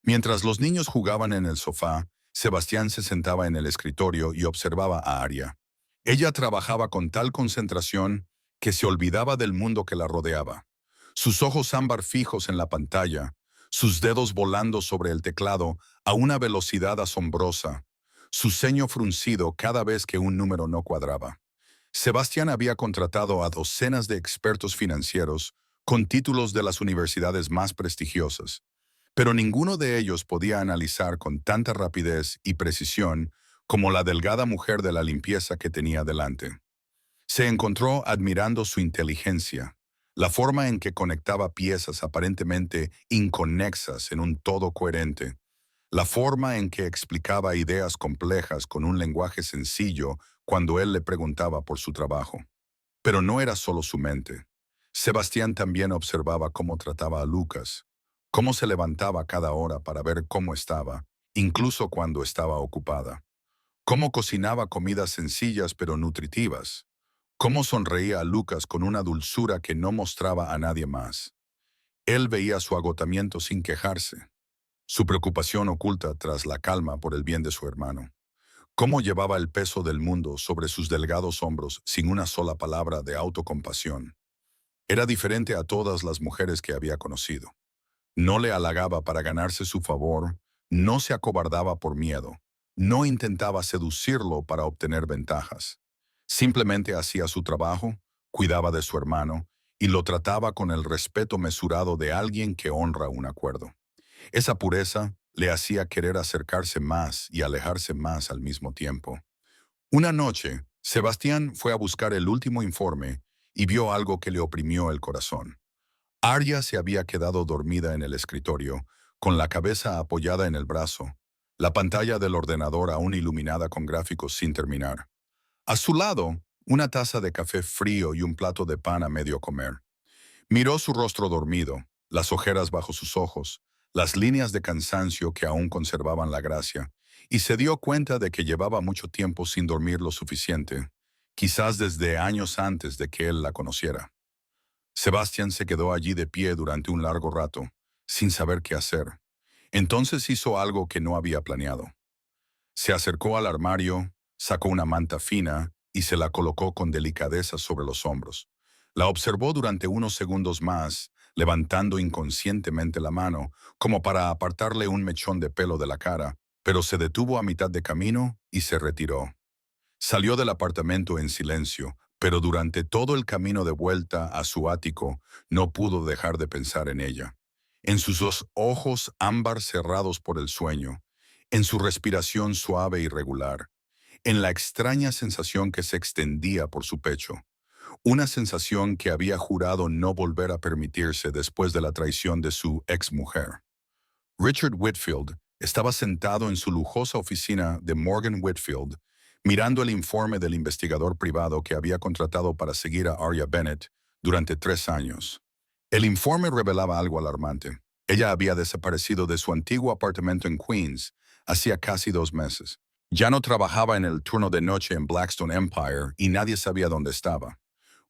Mientras los niños jugaban en el sofá, Sebastián se sentaba en el escritorio y observaba a Arya. Ella trabajaba con tal concentración que se olvidaba del mundo que la rodeaba. Sus ojos ámbar fijos en la pantalla, sus dedos volando sobre el teclado a una velocidad asombrosa, su ceño fruncido cada vez que un número no cuadraba. Sebastián había contratado a docenas de expertos financieros con títulos de las universidades más prestigiosas, pero ninguno de ellos podía analizar con tanta rapidez y precisión como la delgada mujer de la limpieza que tenía delante. Se encontró admirando su inteligencia, la forma en que conectaba piezas aparentemente inconexas en un todo coherente, la forma en que explicaba ideas complejas con un lenguaje sencillo cuando él le preguntaba por su trabajo. Pero no era solo su mente. Sebastián también observaba cómo trataba a Lucas, cómo se levantaba cada hora para ver cómo estaba, incluso cuando estaba ocupada, cómo cocinaba comidas sencillas pero nutritivas, cómo sonreía a Lucas con una dulzura que no mostraba a nadie más. Él veía su agotamiento sin quejarse, su preocupación oculta tras la calma por el bien de su hermano. Cómo llevaba el peso del mundo sobre sus delgados hombros sin una sola palabra de autocompasión. Era diferente a todas las mujeres que había conocido. No le halagaba para ganarse su favor, no se acobardaba por miedo, no intentaba seducirlo para obtener ventajas. Simplemente hacía su trabajo, cuidaba de su hermano y lo trataba con el respeto mesurado de alguien que honra un acuerdo. Esa pureza le hacía querer acercarse más y alejarse más al mismo tiempo. Una noche, Sebastián fue a buscar el último informe y vio algo que le oprimió el corazón. Arya se había quedado dormida en el escritorio, con la cabeza apoyada en el brazo, la pantalla del ordenador aún iluminada con gráficos sin terminar. A su lado, una taza de café frío y un plato de pan a medio comer. Miró su rostro dormido, las ojeras bajo sus ojos, las líneas de cansancio que aún conservaban la gracia, y se dio cuenta de que llevaba mucho tiempo sin dormir lo suficiente, quizás desde años antes de que él la conociera. Sebastián se quedó allí de pie durante un largo rato, sin saber qué hacer. Entonces hizo algo que no había planeado. Se acercó al armario, sacó una manta fina y se la colocó con delicadeza sobre los hombros. La observó durante unos segundos más, levantando inconscientemente la mano, como para apartarle un mechón de pelo de la cara, pero se detuvo a mitad de camino y se retiró. Salió del apartamento en silencio, pero durante todo el camino de vuelta a su ático no pudo dejar de pensar en ella. En sus dos ojos ámbar cerrados por el sueño, en su respiración suave y regular, en la extraña sensación que se extendía por su pecho, una sensación que había jurado no volver a permitirse después de la traición de su exmujer. Richard Whitfield estaba sentado en su lujosa oficina de Morgan Whitfield, mirando el informe del investigador privado que había contratado para seguir a Arya Bennett durante 3 años. El informe revelaba algo alarmante. Ella había desaparecido de su antiguo apartamento en Queens hacía casi 2 meses. Ya no trabajaba en el turno de noche en Blackstone Empire y nadie sabía dónde estaba.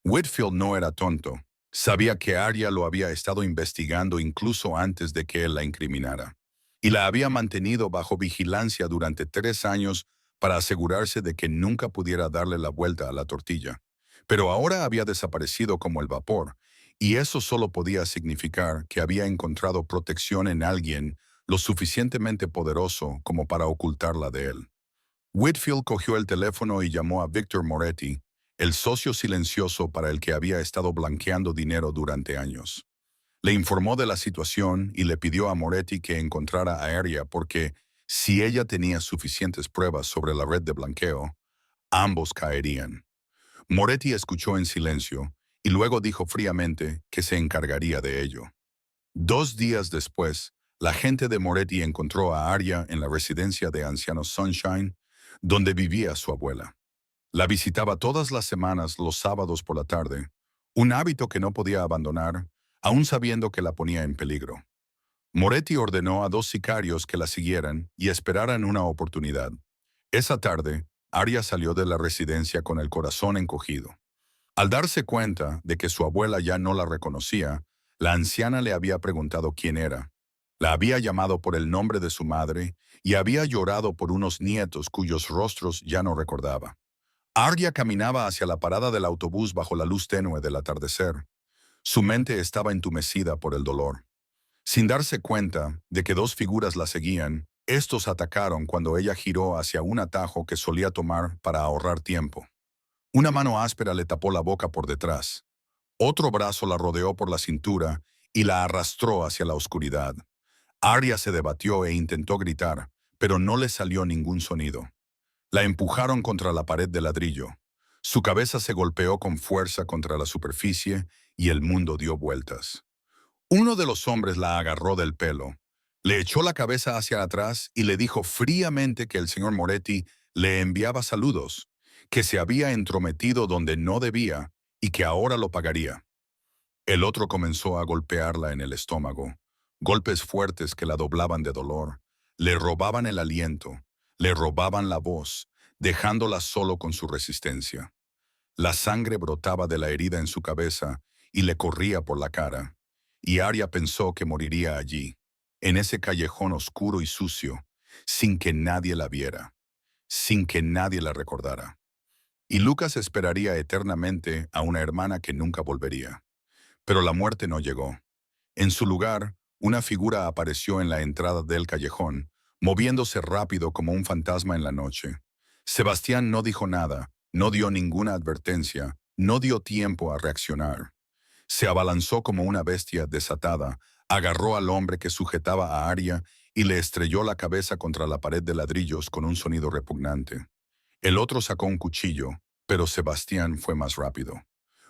Whitfield no era tonto. Sabía que Arya lo había estado investigando incluso antes de que él la incriminara. Y la había mantenido bajo vigilancia durante 3 años para asegurarse de que nunca pudiera darle la vuelta a la tortilla. Pero ahora había desaparecido como el vapor, y eso solo podía significar que había encontrado protección en alguien lo suficientemente poderoso como para ocultarla de él. Whitfield cogió el teléfono y llamó a Victor Moretti, el socio silencioso para el que había estado blanqueando dinero durante años. Le informó de la situación y le pidió a Moretti que encontrara a Arya porque, si ella tenía suficientes pruebas sobre la red de blanqueo, ambos caerían. Moretti escuchó en silencio y luego dijo fríamente que se encargaría de ello. 2 días después, la gente de Moretti encontró a Arya en la residencia de ancianos Sunshine, donde vivía su abuela. La visitaba todas las semanas los sábados por la tarde, un hábito que no podía abandonar, aun sabiendo que la ponía en peligro. Moretti ordenó a 2 sicarios que la siguieran y esperaran una oportunidad. Esa tarde, Arya salió de la residencia con el corazón encogido. Al darse cuenta de que su abuela ya no la reconocía, la anciana le había preguntado quién era. La había llamado por el nombre de su madre y había llorado por unos nietos cuyos rostros ya no recordaba. Arya caminaba hacia la parada del autobús bajo la luz tenue del atardecer. Su mente estaba entumecida por el dolor. Sin darse cuenta de que 2 figuras la seguían, estos atacaron cuando ella giró hacia un atajo que solía tomar para ahorrar tiempo. Una mano áspera le tapó la boca por detrás. Otro brazo la rodeó por la cintura y la arrastró hacia la oscuridad. Arya se debatió e intentó gritar, pero no le salió ningún sonido. La empujaron contra la pared de ladrillo. Su cabeza se golpeó con fuerza contra la superficie y el mundo dio vueltas. Uno de los hombres la agarró del pelo, le echó la cabeza hacia atrás y le dijo fríamente que el señor Moretti le enviaba saludos, que se había entrometido donde no debía y que ahora lo pagaría. El otro comenzó a golpearla en el estómago, golpes fuertes que la doblaban de dolor, le robaban el aliento, le robaban la voz, dejándola solo con su resistencia. La sangre brotaba de la herida en su cabeza y le corría por la cara, y Arya pensó que moriría allí, en ese callejón oscuro y sucio, sin que nadie la viera. sin que nadie la recordara. Y Lucas esperaría eternamente a una hermana que nunca volvería. Pero la muerte no llegó. En su lugar, una figura apareció en la entrada del callejón, moviéndose rápido como un fantasma en la noche. Sebastián no dijo nada, no dio ninguna advertencia, no dio tiempo a reaccionar. Se abalanzó como una bestia desatada, agarró al hombre que sujetaba a Arya y le estrelló la cabeza contra la pared de ladrillos con un sonido repugnante. El otro sacó un cuchillo, pero Sebastián fue más rápido.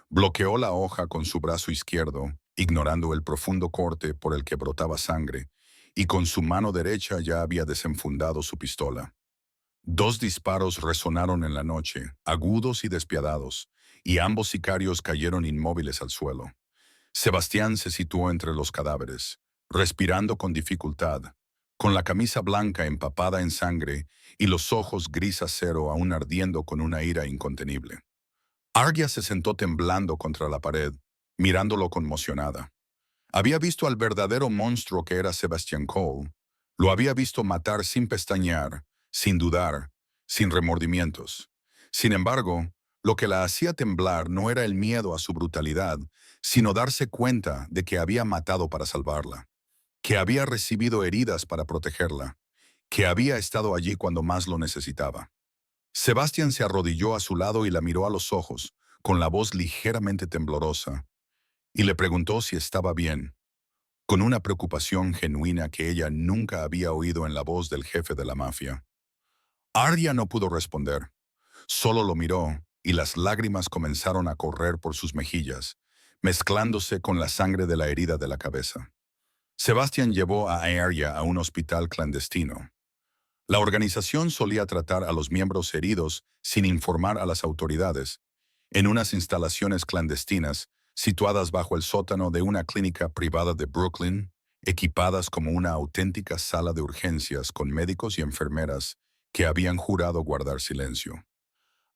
Bloqueó la hoja con su brazo izquierdo, ignorando el profundo corte por el que brotaba sangre, y con su mano derecha ya había desenfundado su pistola. Dos disparos resonaron en la noche, agudos y despiadados, y ambos sicarios cayeron inmóviles al suelo. Sebastián se situó entre los cadáveres, respirando con dificultad, con la camisa blanca empapada en sangre y los ojos gris acero aún ardiendo con una ira incontenible. Arya se sentó temblando contra la pared, mirándolo conmocionada. Había visto al verdadero monstruo que era Sebastian Cole. Lo había visto matar sin pestañear, sin dudar, sin remordimientos. Sin embargo, lo que la hacía temblar no era el miedo a su brutalidad, sino darse cuenta de que había matado para salvarla, que había recibido heridas para protegerla, que había estado allí cuando más lo necesitaba. Sebastián se arrodilló a su lado y la miró a los ojos, con la voz ligeramente temblorosa, y le preguntó si estaba bien, con una preocupación genuina que ella nunca había oído en la voz del jefe de la mafia. Arya no pudo responder, solo lo miró, y las lágrimas comenzaron a correr por sus mejillas, mezclándose con la sangre de la herida de la cabeza. Sebastián llevó a Arya a un hospital clandestino. La organización solía tratar a los miembros heridos sin informar a las autoridades, en unas instalaciones clandestinas situadas bajo el sótano de una clínica privada de Brooklyn, equipadas como una auténtica sala de urgencias con médicos y enfermeras que habían jurado guardar silencio.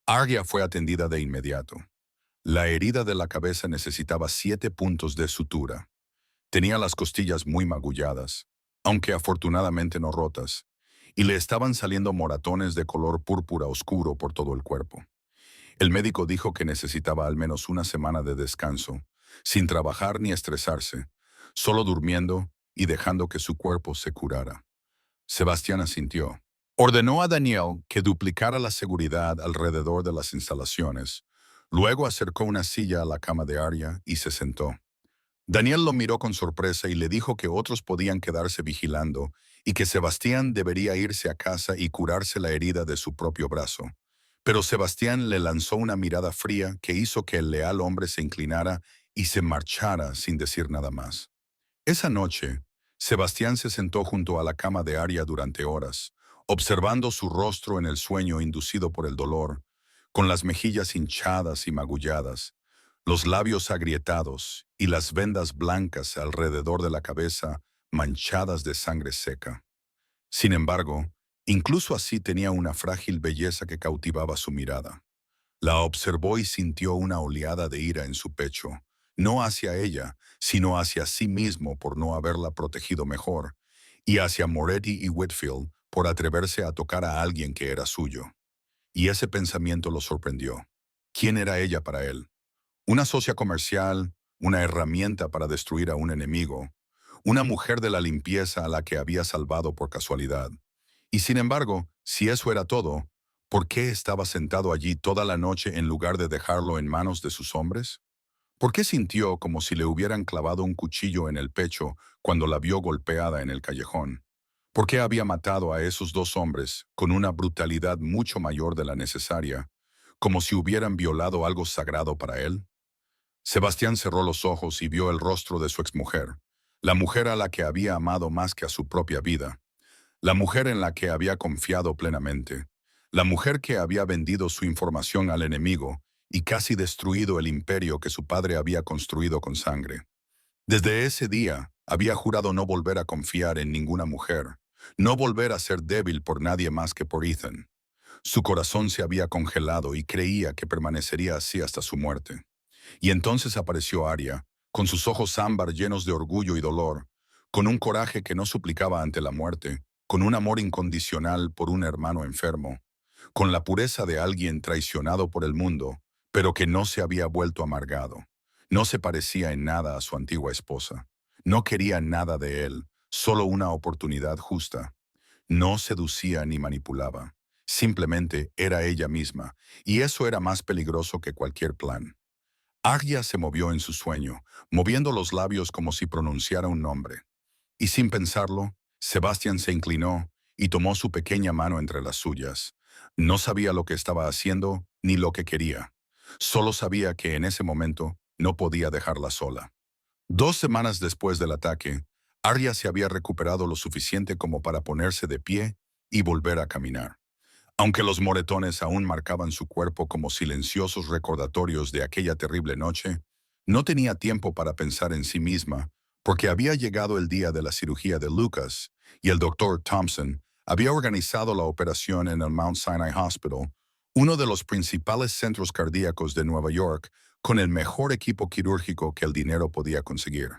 Arya fue atendida de inmediato. La herida de la cabeza necesitaba 7 puntos de sutura. Tenía las costillas muy magulladas, aunque afortunadamente no rotas, y le estaban saliendo moratones de color púrpura oscuro por todo el cuerpo. El médico dijo que necesitaba al menos una semana de descanso, sin trabajar ni estresarse, solo durmiendo y dejando que su cuerpo se curara. Sebastián asintió. Ordenó a Daniel que duplicara la seguridad alrededor de las instalaciones. Luego acercó una silla a la cama de Arya y se sentó. Daniel lo miró con sorpresa y le dijo que otros podían quedarse vigilando y que Sebastián debería irse a casa y curarse la herida de su propio brazo. Pero Sebastián le lanzó una mirada fría que hizo que el leal hombre se inclinara y se marchara sin decir nada más. Esa noche, Sebastián se sentó junto a la cama de Arya durante horas, observando su rostro en el sueño inducido por el dolor, con las mejillas hinchadas y magulladas, los labios agrietados y las vendas blancas alrededor de la cabeza manchadas de sangre seca. Sin embargo, incluso así tenía una frágil belleza que cautivaba su mirada. La observó y sintió una oleada de ira en su pecho, no hacia ella, sino hacia sí mismo por no haberla protegido mejor, y hacia Moretti y Whitfield por atreverse a tocar a alguien que era suyo. Y ese pensamiento lo sorprendió. ¿Quién era ella para él? Una socia comercial, una herramienta para destruir a un enemigo, una mujer de la limpieza a la que había salvado por casualidad. Y sin embargo, si eso era todo, ¿por qué estaba sentado allí toda la noche en lugar de dejarlo en manos de sus hombres? ¿Por qué sintió como si le hubieran clavado un cuchillo en el pecho cuando la vio golpeada en el callejón? ¿Por qué había matado a esos dos hombres con una brutalidad mucho mayor de la necesaria, como si hubieran violado algo sagrado para él? Sebastián cerró los ojos y vio el rostro de su exmujer, la mujer a la que había amado más que a su propia vida, la mujer en la que había confiado plenamente, la mujer que había vendido su información al enemigo y casi destruido el imperio que su padre había construido con sangre. Desde ese día, había jurado no volver a confiar en ninguna mujer, no volver a ser débil por nadie más que por Ethan. Su corazón se había congelado y creía que permanecería así hasta su muerte. Y entonces apareció Arya, con sus ojos ámbar llenos de orgullo y dolor, con un coraje que no suplicaba ante la muerte, con un amor incondicional por un hermano enfermo, con la pureza de alguien traicionado por el mundo, pero que no se había vuelto amargado. No se parecía en nada a su antigua esposa. No quería nada de él, solo una oportunidad justa. No seducía ni manipulaba. Simplemente era ella misma, y eso era más peligroso que cualquier plan. Arya se movió en su sueño, moviendo los labios como si pronunciara un nombre. Y sin pensarlo, Sebastián se inclinó y tomó su pequeña mano entre las suyas. No sabía lo que estaba haciendo ni lo que quería. Solo sabía que en ese momento no podía dejarla sola. 2 semanas después del ataque, Arya se había recuperado lo suficiente como para ponerse de pie y volver a caminar. Aunque los moretones aún marcaban su cuerpo como silenciosos recordatorios de aquella terrible noche, no tenía tiempo para pensar en sí misma, porque había llegado el día de la cirugía de Lucas y el doctor Thompson había organizado la operación en el Mount Sinai Hospital, uno de los principales centros cardíacos de Nueva York, con el mejor equipo quirúrgico que el dinero podía conseguir.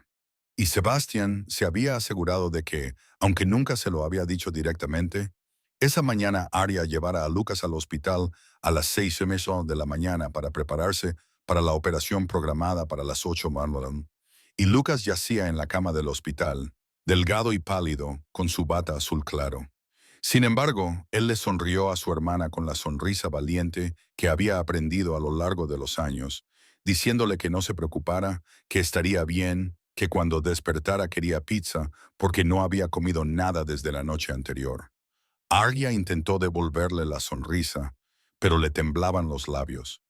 Y Sebastian se había asegurado de que, aunque nunca se lo había dicho directamente, esa mañana Arya llevara a Lucas al hospital a las 6:30 de la mañana para prepararse para la operación programada para las 8 Marlon. Y Lucas yacía en la cama del hospital, delgado y pálido, con su bata azul claro. Sin embargo, él le sonrió a su hermana con la sonrisa valiente que había aprendido a lo largo de los años, diciéndole que no se preocupara, que estaría bien, que cuando despertara quería pizza porque no había comido nada desde la noche anterior. Arya intentó devolverle la sonrisa, pero le temblaban los labios.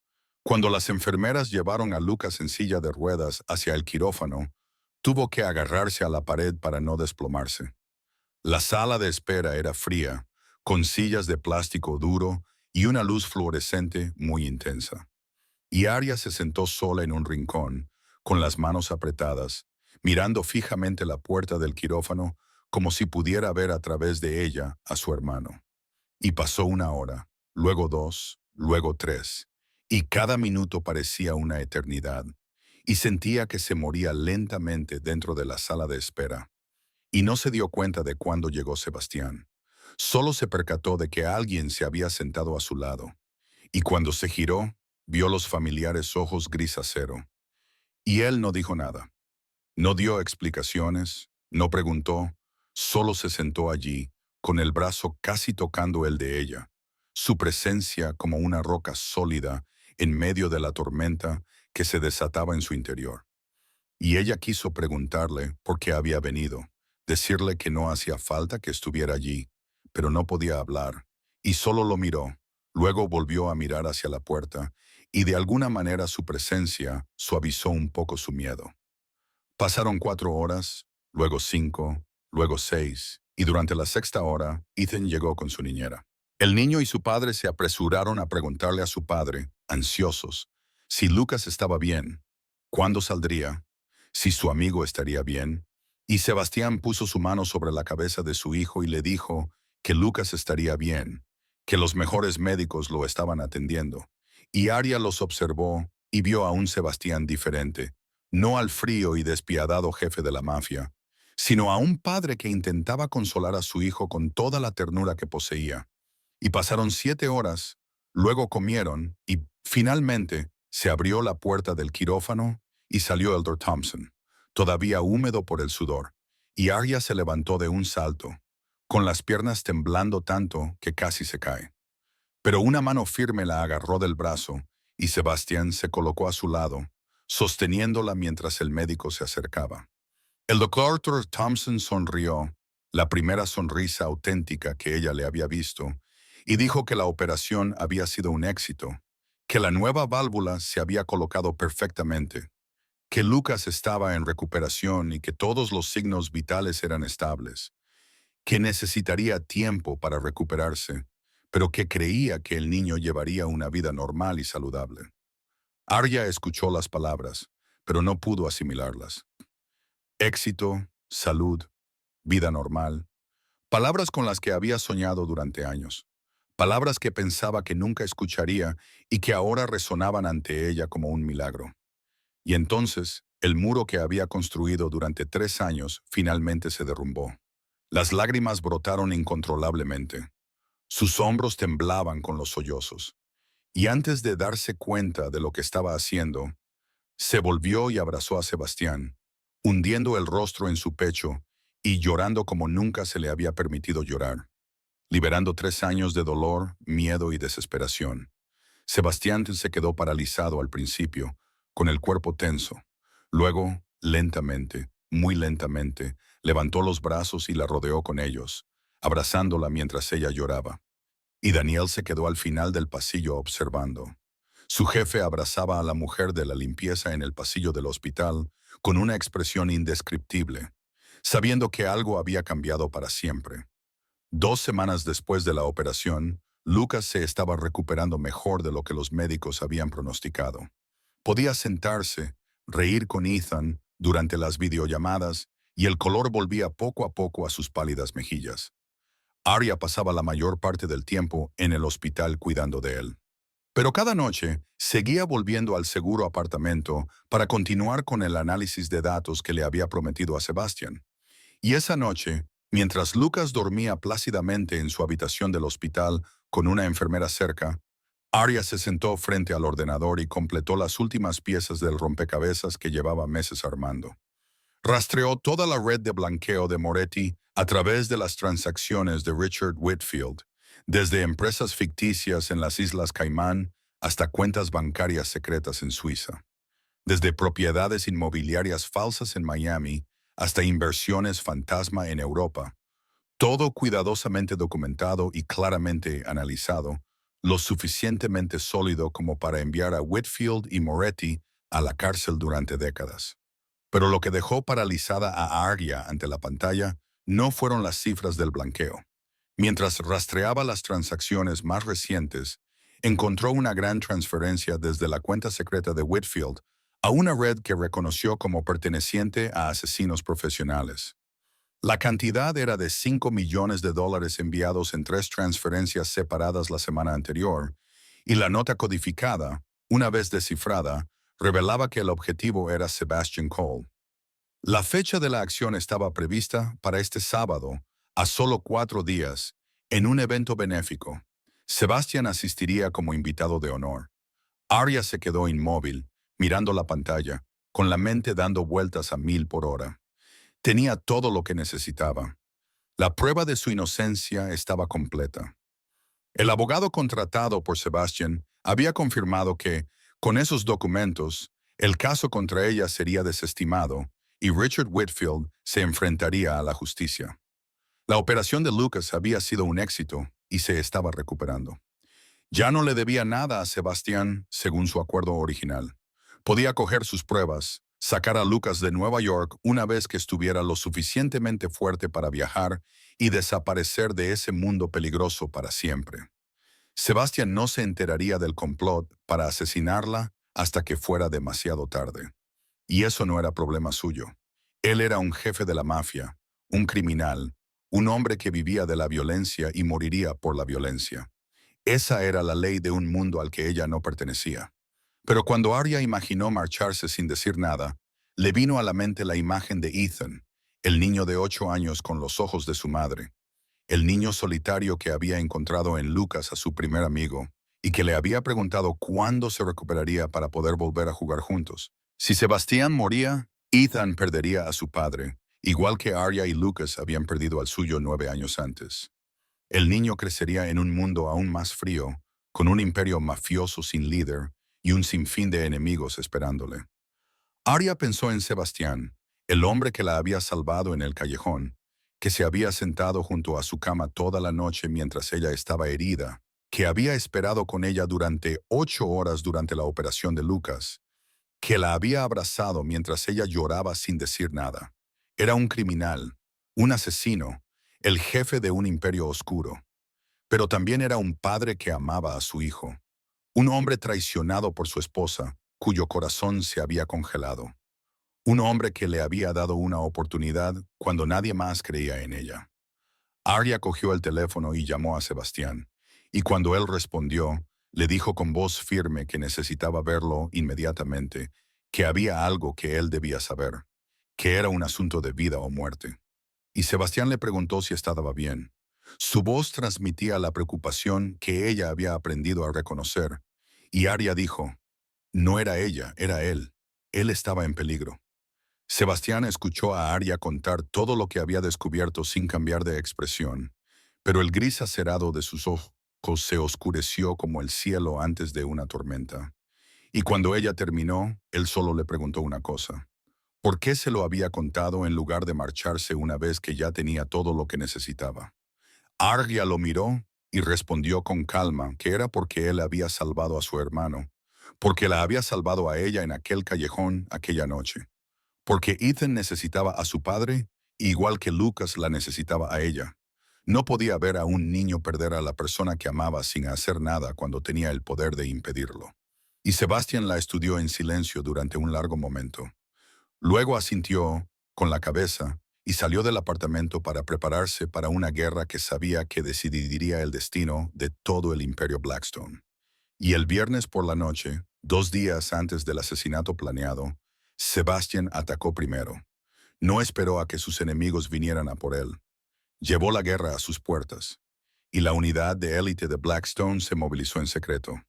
Cuando las enfermeras llevaron a Lucas en silla de ruedas hacia el quirófano, tuvo que agarrarse a la pared para no desplomarse. La sala de espera era fría, con sillas de plástico duro y una luz fluorescente muy intensa. Y Arya se sentó sola en un rincón, con las manos apretadas, mirando fijamente la puerta del quirófano como si pudiera ver a través de ella a su hermano. Y pasó 1 hora, luego 2, luego 3, y cada minuto parecía una eternidad, y sentía que se moría lentamente dentro de la sala de espera. Y no se dio cuenta de cuándo llegó Sebastián. Solo se percató de que alguien se había sentado a su lado, y cuando se giró, vio los familiares ojos gris acero. Y él no dijo nada. No dio explicaciones, no preguntó, solo se sentó allí, con el brazo casi tocando el de ella, su presencia como una roca sólida en medio de la tormenta que se desataba en su interior. Y ella quiso preguntarle por qué había venido, decirle que no hacía falta que estuviera allí, pero no podía hablar, y solo lo miró. Luego volvió a mirar hacia la puerta, y de alguna manera su presencia suavizó un poco su miedo. Pasaron 4 horas, luego 5, luego 6, y durante la sexta hora, Ethan llegó con su niñera. El niño y su padre se apresuraron a preguntarle a su padre, ansiosos, si Lucas estaba bien, cuándo saldría, si su amigo estaría bien, y Sebastián puso su mano sobre la cabeza de su hijo y le dijo que Lucas estaría bien, que los mejores médicos lo estaban atendiendo. Y Arya los observó y vio a un Sebastián diferente, no al frío y despiadado jefe de la mafia, sino a un padre que intentaba consolar a su hijo con toda la ternura que poseía. Y pasaron 7 horas, luego comieron y, finalmente, se abrió la puerta del quirófano y salió el Dr. Thompson, todavía húmedo por el sudor, y Arya se levantó de un salto, con las piernas temblando tanto que casi se cae. Pero una mano firme la agarró del brazo y Sebastián se colocó a su lado, sosteniéndola mientras el médico se acercaba. El doctor Thompson sonrió, la primera sonrisa auténtica que ella le había visto, y dijo que la operación había sido un éxito, que la nueva válvula se había colocado perfectamente, que Lucas estaba en recuperación y que todos los signos vitales eran estables, que necesitaría tiempo para recuperarse, pero que creía que el niño llevaría una vida normal y saludable. Arya escuchó las palabras, pero no pudo asimilarlas. Éxito, salud, vida normal, palabras con las que había soñado durante años, palabras que pensaba que nunca escucharía y que ahora resonaban ante ella como un milagro. Y entonces, el muro que había construido durante 3 años finalmente se derrumbó. Las lágrimas brotaron incontrolablemente. Sus hombros temblaban con los sollozos, y antes de darse cuenta de lo que estaba haciendo, se volvió y abrazó a Sebastián, hundiendo el rostro en su pecho y llorando como nunca se le había permitido llorar, liberando 3 años de dolor, miedo y desesperación. Sebastián se quedó paralizado al principio, con el cuerpo tenso. Luego, lentamente, muy lentamente, levantó los brazos y la rodeó con ellos, abrazándola mientras ella lloraba. Y Daniel se quedó al final del pasillo observando. Su jefe abrazaba a la mujer de la limpieza en el pasillo del hospital con una expresión indescriptible, sabiendo que algo había cambiado para siempre. 2 semanas después de la operación, Lucas se estaba recuperando mejor de lo que los médicos habían pronosticado. Podía sentarse, reír con Ethan durante las videollamadas y el color volvía poco a poco a sus pálidas mejillas. Arya pasaba la mayor parte del tiempo en el hospital cuidando de él. Pero cada noche seguía volviendo al seguro apartamento para continuar con el análisis de datos que le había prometido a Sebastian. Y esa noche, mientras Lucas dormía plácidamente en su habitación del hospital con una enfermera cerca, Arya se sentó frente al ordenador y completó las últimas piezas del rompecabezas que llevaba meses armando. Rastreó toda la red de blanqueo de Moretti a través de las transacciones de Richard Whitfield, desde empresas ficticias en las Islas Caimán hasta cuentas bancarias secretas en Suiza, desde propiedades inmobiliarias falsas en Miami hasta inversiones fantasma en Europa. Todo cuidadosamente documentado y claramente analizado, lo suficientemente sólido como para enviar a Whitfield y Moretti a la cárcel durante décadas. Pero lo que dejó paralizada a Arya ante la pantalla no fueron las cifras del blanqueo. Mientras rastreaba las transacciones más recientes, encontró una gran transferencia desde la cuenta secreta de Whitfield a una red que reconoció como perteneciente a asesinos profesionales. La cantidad era de $5 millones enviados en 3 transferencias separadas la semana anterior, y la nota codificada, una vez descifrada, revelaba que el objetivo era Sebastian Cole. La fecha de la acción estaba prevista para este sábado, a solo 4 días, en un evento benéfico. Sebastian asistiría como invitado de honor. Arya se quedó inmóvil, mirando la pantalla, con la mente dando vueltas a 1000 por hora. Tenía todo lo que necesitaba. La prueba de su inocencia estaba completa. El abogado contratado por Sebastian había confirmado que, con esos documentos, el caso contra ella sería desestimado y Richard Whitfield se enfrentaría a la justicia. La operación de Lucas había sido un éxito y se estaba recuperando. Ya no le debía nada a Sebastián según su acuerdo original. Podía coger sus pruebas, sacar a Lucas de Nueva York una vez que estuviera lo suficientemente fuerte para viajar y desaparecer de ese mundo peligroso para siempre. Sebastián no se enteraría del complot para asesinarla hasta que fuera demasiado tarde. Y eso no era problema suyo. Él era un jefe de la mafia, un criminal, un hombre que vivía de la violencia y moriría por la violencia. Esa era la ley de un mundo al que ella no pertenecía. Pero cuando Arya imaginó marcharse sin decir nada, le vino a la mente la imagen de Ethan, el niño de 8 años con los ojos de su madre, el niño solitario que había encontrado en Lucas a su primer amigo y que le había preguntado cuándo se recuperaría para poder volver a jugar juntos. Si Sebastián moría, Ethan perdería a su padre, igual que Arya y Lucas habían perdido al suyo 9 años antes. El niño crecería en un mundo aún más frío, con un imperio mafioso sin líder y un sinfín de enemigos esperándole. Arya pensó en Sebastián, el hombre que la había salvado en el callejón, que se había sentado junto a su cama toda la noche mientras ella estaba herida, que había esperado con ella durante 8 horas durante la operación de Lucas, que la había abrazado mientras ella lloraba sin decir nada. Era un criminal, un asesino, el jefe de un imperio oscuro. Pero también era un padre que amaba a su hijo, un hombre traicionado por su esposa, cuyo corazón se había congelado, un hombre que le había dado una oportunidad cuando nadie más creía en ella. Arya cogió el teléfono y llamó a Sebastián, y cuando él respondió, le dijo con voz firme que necesitaba verlo inmediatamente, que había algo que él debía saber, que era un asunto de vida o muerte. Y Sebastián le preguntó si estaba bien. Su voz transmitía la preocupación que ella había aprendido a reconocer, y Arya dijo, no era ella, era él. Él estaba en peligro. Sebastián escuchó a Arya contar todo lo que había descubierto sin cambiar de expresión, pero el gris acerado de sus ojos se oscureció como el cielo antes de una tormenta. Y cuando ella terminó, él solo le preguntó una cosa. ¿Por qué se lo había contado en lugar de marcharse una vez que ya tenía todo lo que necesitaba? Arya lo miró y respondió con calma que era porque él había salvado a su hermano, porque la había salvado a ella en aquel callejón aquella noche, porque Ethan necesitaba a su padre igual que Lucas la necesitaba a ella. No podía ver a un niño perder a la persona que amaba sin hacer nada cuando tenía el poder de impedirlo. Y Sebastián la estudió en silencio durante un largo momento. Luego asintió con la cabeza y salió del apartamento para prepararse para una guerra que sabía que decidiría el destino de todo el imperio Blackstone. Y el viernes por la noche, 2 días antes del asesinato planeado, Sebastian atacó primero. No esperó a que sus enemigos vinieran a por él. Llevó la guerra a sus puertas, y la unidad de élite de Blackstone se movilizó en secreto.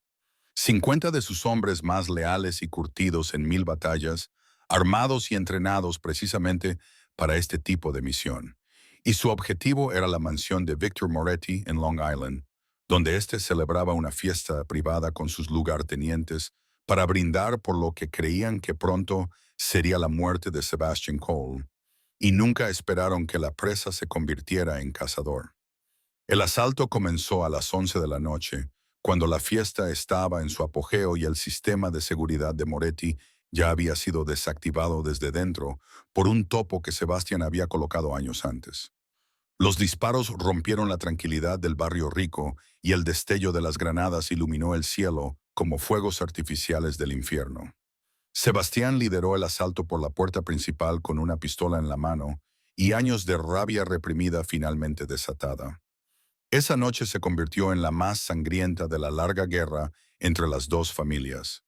50 de sus hombres más leales y curtidos en 1000 batallas, armados y entrenados precisamente para este tipo de misión. Y su objetivo era la mansión de Victor Moretti en Long Island, donde éste celebraba una fiesta privada con sus lugartenientes para brindar por lo que creían que pronto sería la muerte de Sebastian Cole, y nunca esperaron que la presa se convirtiera en cazador. El asalto comenzó a las 11 de la noche, cuando la fiesta estaba en su apogeo y el sistema de seguridad de Moretti ya había sido desactivado desde dentro por un topo que Sebastián había colocado años antes. Los disparos rompieron la tranquilidad del barrio rico y el destello de las granadas iluminó el cielo como fuegos artificiales del infierno. Sebastián lideró el asalto por la puerta principal con una pistola en la mano y años de rabia reprimida finalmente desatada. Esa noche se convirtió en la más sangrienta de la larga guerra entre las dos familias.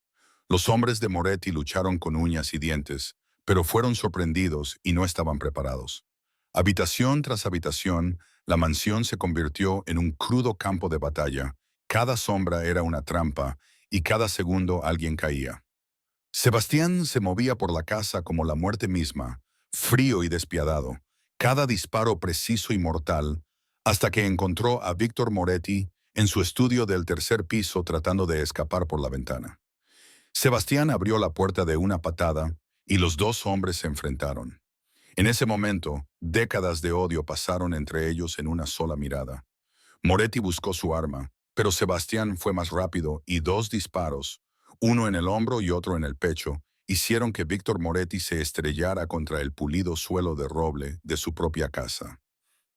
Los hombres de Moretti lucharon con uñas y dientes, pero fueron sorprendidos y no estaban preparados. Habitación tras habitación, la mansión se convirtió en un crudo campo de batalla. Cada sombra era una trampa y cada segundo alguien caía. Sebastián se movía por la casa como la muerte misma, frío y despiadado, cada disparo preciso y mortal, hasta que encontró a Víctor Moretti en su estudio del tercer piso tratando de escapar por la ventana. Sebastián abrió la puerta de una patada y los dos hombres se enfrentaron. En ese momento, décadas de odio pasaron entre ellos en una sola mirada. Moretti buscó su arma, pero Sebastián fue más rápido y 2 disparos, uno en el hombro y otro en el pecho, hicieron que Víctor Moretti se estrellara contra el pulido suelo de roble de su propia casa.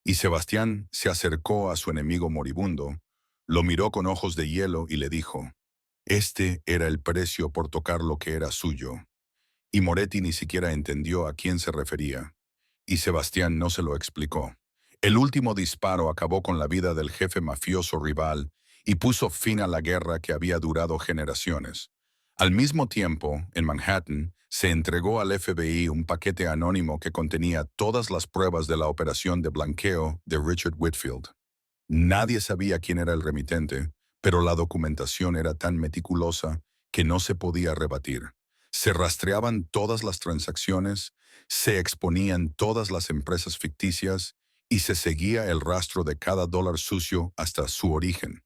Y Sebastián se acercó a su enemigo moribundo, lo miró con ojos de hielo y le dijo, este era el precio por tocar lo que era suyo. Y Moretti ni siquiera entendió a quién se refería, y Sebastián no se lo explicó. El último disparo acabó con la vida del jefe mafioso rival y puso fin a la guerra que había durado generaciones. Al mismo tiempo, en Manhattan, se entregó al FBI un paquete anónimo que contenía todas las pruebas de la operación de blanqueo de Richard Whitfield. Nadie sabía quién era el remitente, pero la documentación era tan meticulosa que no se podía rebatir. Se rastreaban todas las transacciones, se exponían todas las empresas ficticias y se seguía el rastro de cada dólar sucio hasta su origen.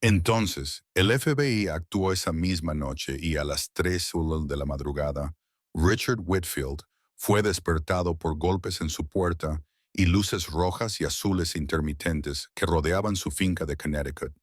Entonces, el FBI actuó esa misma noche y a las 3 de la madrugada, Richard Whitfield fue despertado por golpes en su puerta y luces rojas y azules intermitentes que rodeaban su finca de Connecticut,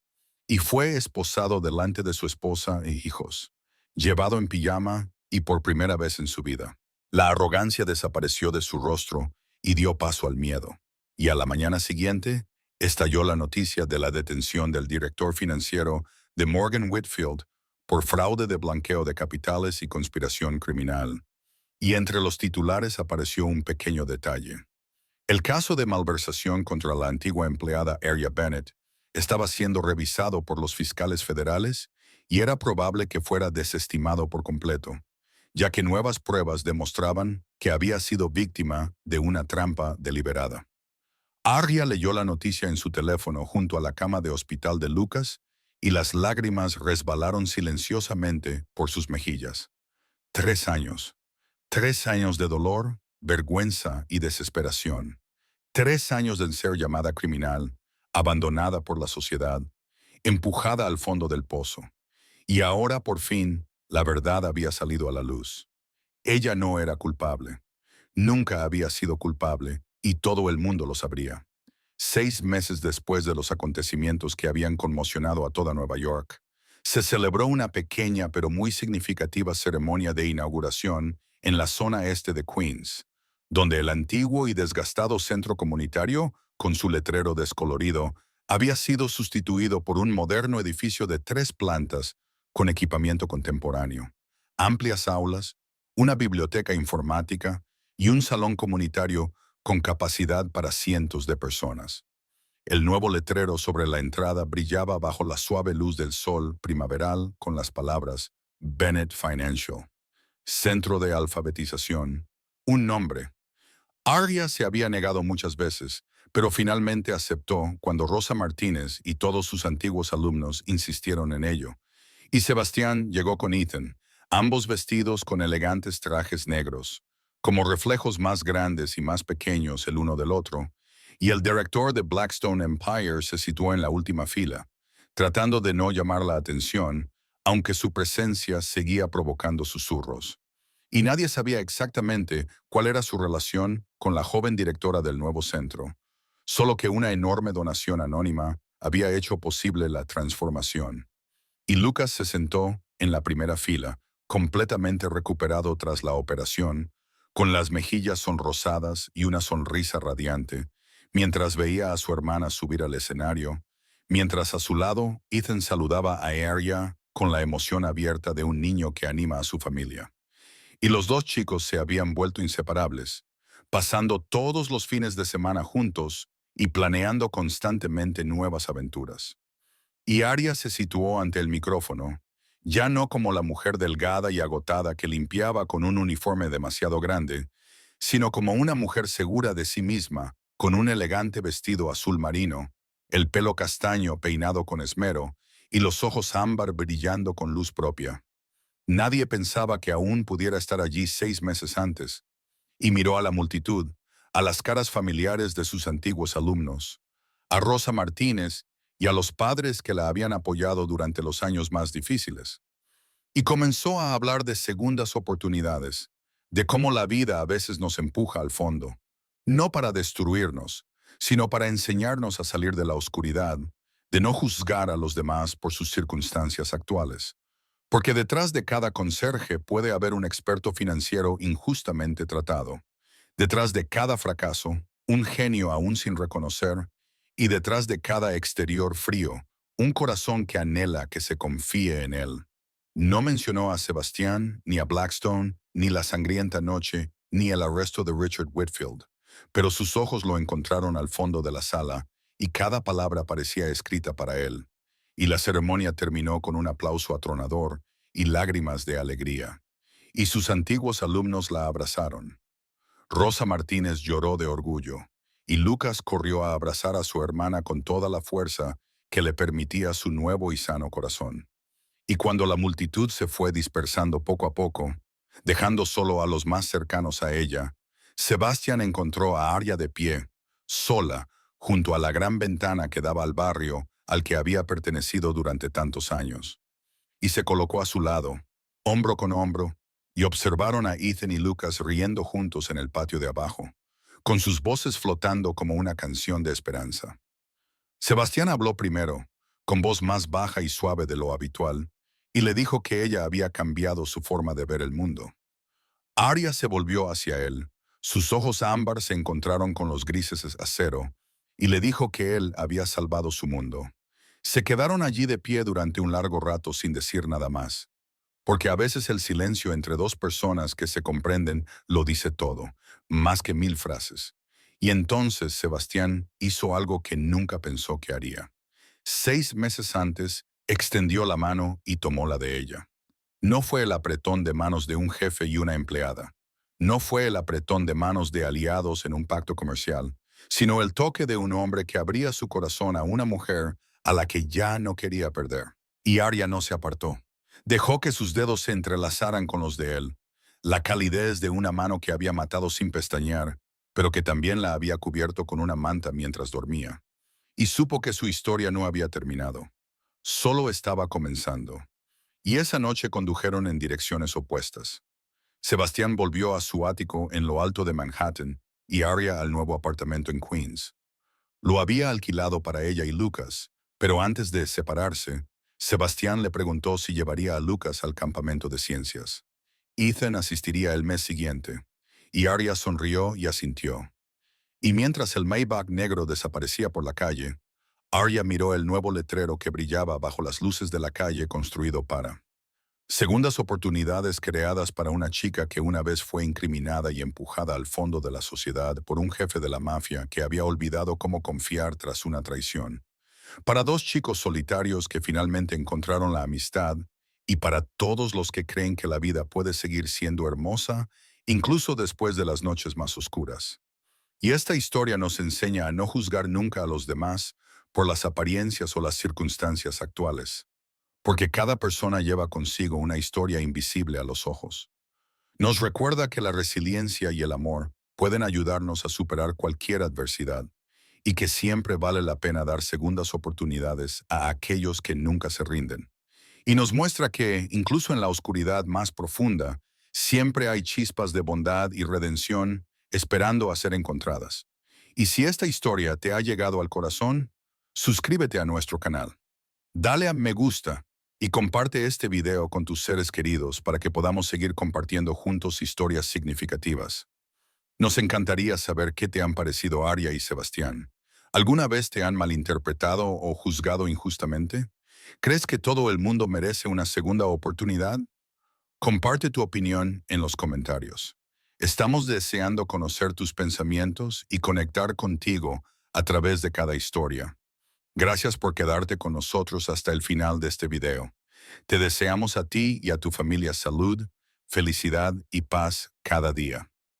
y fue esposado delante de su esposa e hijos, llevado en pijama y por primera vez en su vida. La arrogancia desapareció de su rostro y dio paso al miedo. Y a la mañana siguiente, estalló la noticia de la detención del director financiero de Morgan Whitfield por fraude de blanqueo de capitales y conspiración criminal. Y entre los titulares apareció un pequeño detalle. El caso de malversación contra la antigua empleada Arya Bennett estaba siendo revisado por los fiscales federales y era probable que fuera desestimado por completo, ya que nuevas pruebas demostraban que había sido víctima de una trampa deliberada. Arya leyó la noticia en su teléfono junto a la cama de hospital de Lucas y las lágrimas resbalaron silenciosamente por sus mejillas. 3 años. 3 años de dolor, vergüenza y desesperación. 3 años de ser llamada criminal, abandonada por la sociedad, empujada al fondo del pozo. Y ahora, por fin, la verdad había salido a la luz. Ella no era culpable. Nunca había sido culpable, y todo el mundo lo sabría. 6 meses después de los acontecimientos que habían conmocionado a toda Nueva York, se celebró una pequeña pero muy significativa ceremonia de inauguración en la zona este de Queens, donde el antiguo y desgastado centro comunitario, con su letrero descolorido, había sido sustituido por un moderno edificio de 3 plantas con equipamiento contemporáneo, amplias aulas, una biblioteca informática y un salón comunitario con capacidad para cientos de personas. El nuevo letrero sobre la entrada brillaba bajo la suave luz del sol primaveral con las palabras Bennett Financial, Centro de Alfabetización, un nombre. Arya se había negado muchas veces, pero finalmente aceptó cuando Rosa Martínez y todos sus antiguos alumnos insistieron en ello. Y Sebastián llegó con Ethan, ambos vestidos con elegantes trajes negros, como reflejos más grandes y más pequeños el uno del otro, y el director de Blackstone Empire se situó en la última fila, tratando de no llamar la atención, aunque su presencia seguía provocando susurros. Y nadie sabía exactamente cuál era su relación con la joven directora del nuevo centro, solo que una enorme donación anónima había hecho posible la transformación. Y Lucas se sentó en la primera fila, completamente recuperado tras la operación, con las mejillas sonrosadas y una sonrisa radiante, mientras veía a su hermana subir al escenario, mientras a su lado Ethan saludaba a Arya con la emoción abierta de un niño que anima a su familia. Y los dos chicos se habían vuelto inseparables, pasando todos los fines de semana juntos y planeando constantemente nuevas aventuras. Y Arya se situó ante el micrófono, ya no como la mujer delgada y agotada que limpiaba con un uniforme demasiado grande, sino como una mujer segura de sí misma, con un elegante vestido azul marino, el pelo castaño peinado con esmero y los ojos ámbar brillando con luz propia. Nadie pensaba que aún pudiera estar allí 6 meses antes, y miró a la multitud, a las caras familiares de sus antiguos alumnos, a Rosa Martínez y a los padres que la habían apoyado durante los años más difíciles. Y comenzó a hablar de segundas oportunidades, de cómo la vida a veces nos empuja al fondo, no para destruirnos, sino para enseñarnos a salir de la oscuridad, de no juzgar a los demás por sus circunstancias actuales. Porque detrás de cada conserje puede haber un experto financiero injustamente tratado. Detrás de cada fracaso, un genio aún sin reconocer, y detrás de cada exterior frío, un corazón que anhela que se confíe en él. No mencionó a Sebastián, ni a Blackstone, ni la sangrienta noche, ni el arresto de Richard Whitfield, pero sus ojos lo encontraron al fondo de la sala, y cada palabra parecía escrita para él. Y la ceremonia terminó con un aplauso atronador y lágrimas de alegría. Y sus antiguos alumnos la abrazaron. Rosa Martínez lloró de orgullo, y Lucas corrió a abrazar a su hermana con toda la fuerza que le permitía su nuevo y sano corazón. Y cuando la multitud se fue dispersando poco a poco, dejando solo a los más cercanos a ella, Sebastián encontró a Arya de pie, sola, junto a la gran ventana que daba al barrio al que había pertenecido durante tantos años. Y se colocó a su lado, hombro con hombro, y observaron a Ethan y Lucas riendo juntos en el patio de abajo, con sus voces flotando como una canción de esperanza. Sebastián habló primero, con voz más baja y suave de lo habitual, y le dijo que ella había cambiado su forma de ver el mundo. Arya se volvió hacia él, sus ojos ámbar se encontraron con los grises de acero, y le dijo que él había salvado su mundo. Se quedaron allí de pie durante un largo rato sin decir nada más, porque a veces el silencio entre dos personas que se comprenden lo dice todo, más que 1000 frases. Y entonces Sebastián hizo algo que nunca pensó que haría. 6 meses antes, extendió la mano y tomó la de ella. No fue el apretón de manos de un jefe y una empleada. No fue el apretón de manos de aliados en un pacto comercial, sino el toque de un hombre que abría su corazón a una mujer a la que ya no quería perder. Y Arya no se apartó. Dejó que sus dedos se entrelazaran con los de él, la calidez de una mano que había matado sin pestañear, pero que también la había cubierto con una manta mientras dormía. Y supo que su historia no había terminado. Solo estaba comenzando. Y esa noche condujeron en direcciones opuestas. Sebastián volvió a su ático en lo alto de Manhattan y Arya al nuevo apartamento en Queens. Lo había alquilado para ella y Lucas, pero antes de separarse, Sebastián le preguntó si llevaría a Lucas al campamento de ciencias. Ethan asistiría el mes siguiente, y Arya sonrió y asintió. Y mientras el Maybach negro desaparecía por la calle, Arya miró el nuevo letrero que brillaba bajo las luces de la calle construido para segundas oportunidades creadas para una chica que una vez fue incriminada y empujada al fondo de la sociedad por un jefe de la mafia que había olvidado cómo confiar tras una traición. Para dos chicos solitarios que finalmente encontraron la amistad y para todos los que creen que la vida puede seguir siendo hermosa, incluso después de las noches más oscuras. Y esta historia nos enseña a no juzgar nunca a los demás por las apariencias o las circunstancias actuales, porque cada persona lleva consigo una historia invisible a los ojos. Nos recuerda que la resiliencia y el amor pueden ayudarnos a superar cualquier adversidad y que siempre vale la pena dar segundas oportunidades a aquellos que nunca se rinden. Y nos muestra que, incluso en la oscuridad más profunda, siempre hay chispas de bondad y redención esperando a ser encontradas. Y si esta historia te ha llegado al corazón, suscríbete a nuestro canal. Dale a me gusta y comparte este video con tus seres queridos para que podamos seguir compartiendo juntos historias significativas. Nos encantaría saber qué te han parecido Arya y Sebastián. ¿Alguna vez te han malinterpretado o juzgado injustamente? ¿Crees que todo el mundo merece una segunda oportunidad? Comparte tu opinión en los comentarios. Estamos deseando conocer tus pensamientos y conectar contigo a través de cada historia. Gracias por quedarte con nosotros hasta el final de este video. Te deseamos a ti y a tu familia salud, felicidad y paz cada día.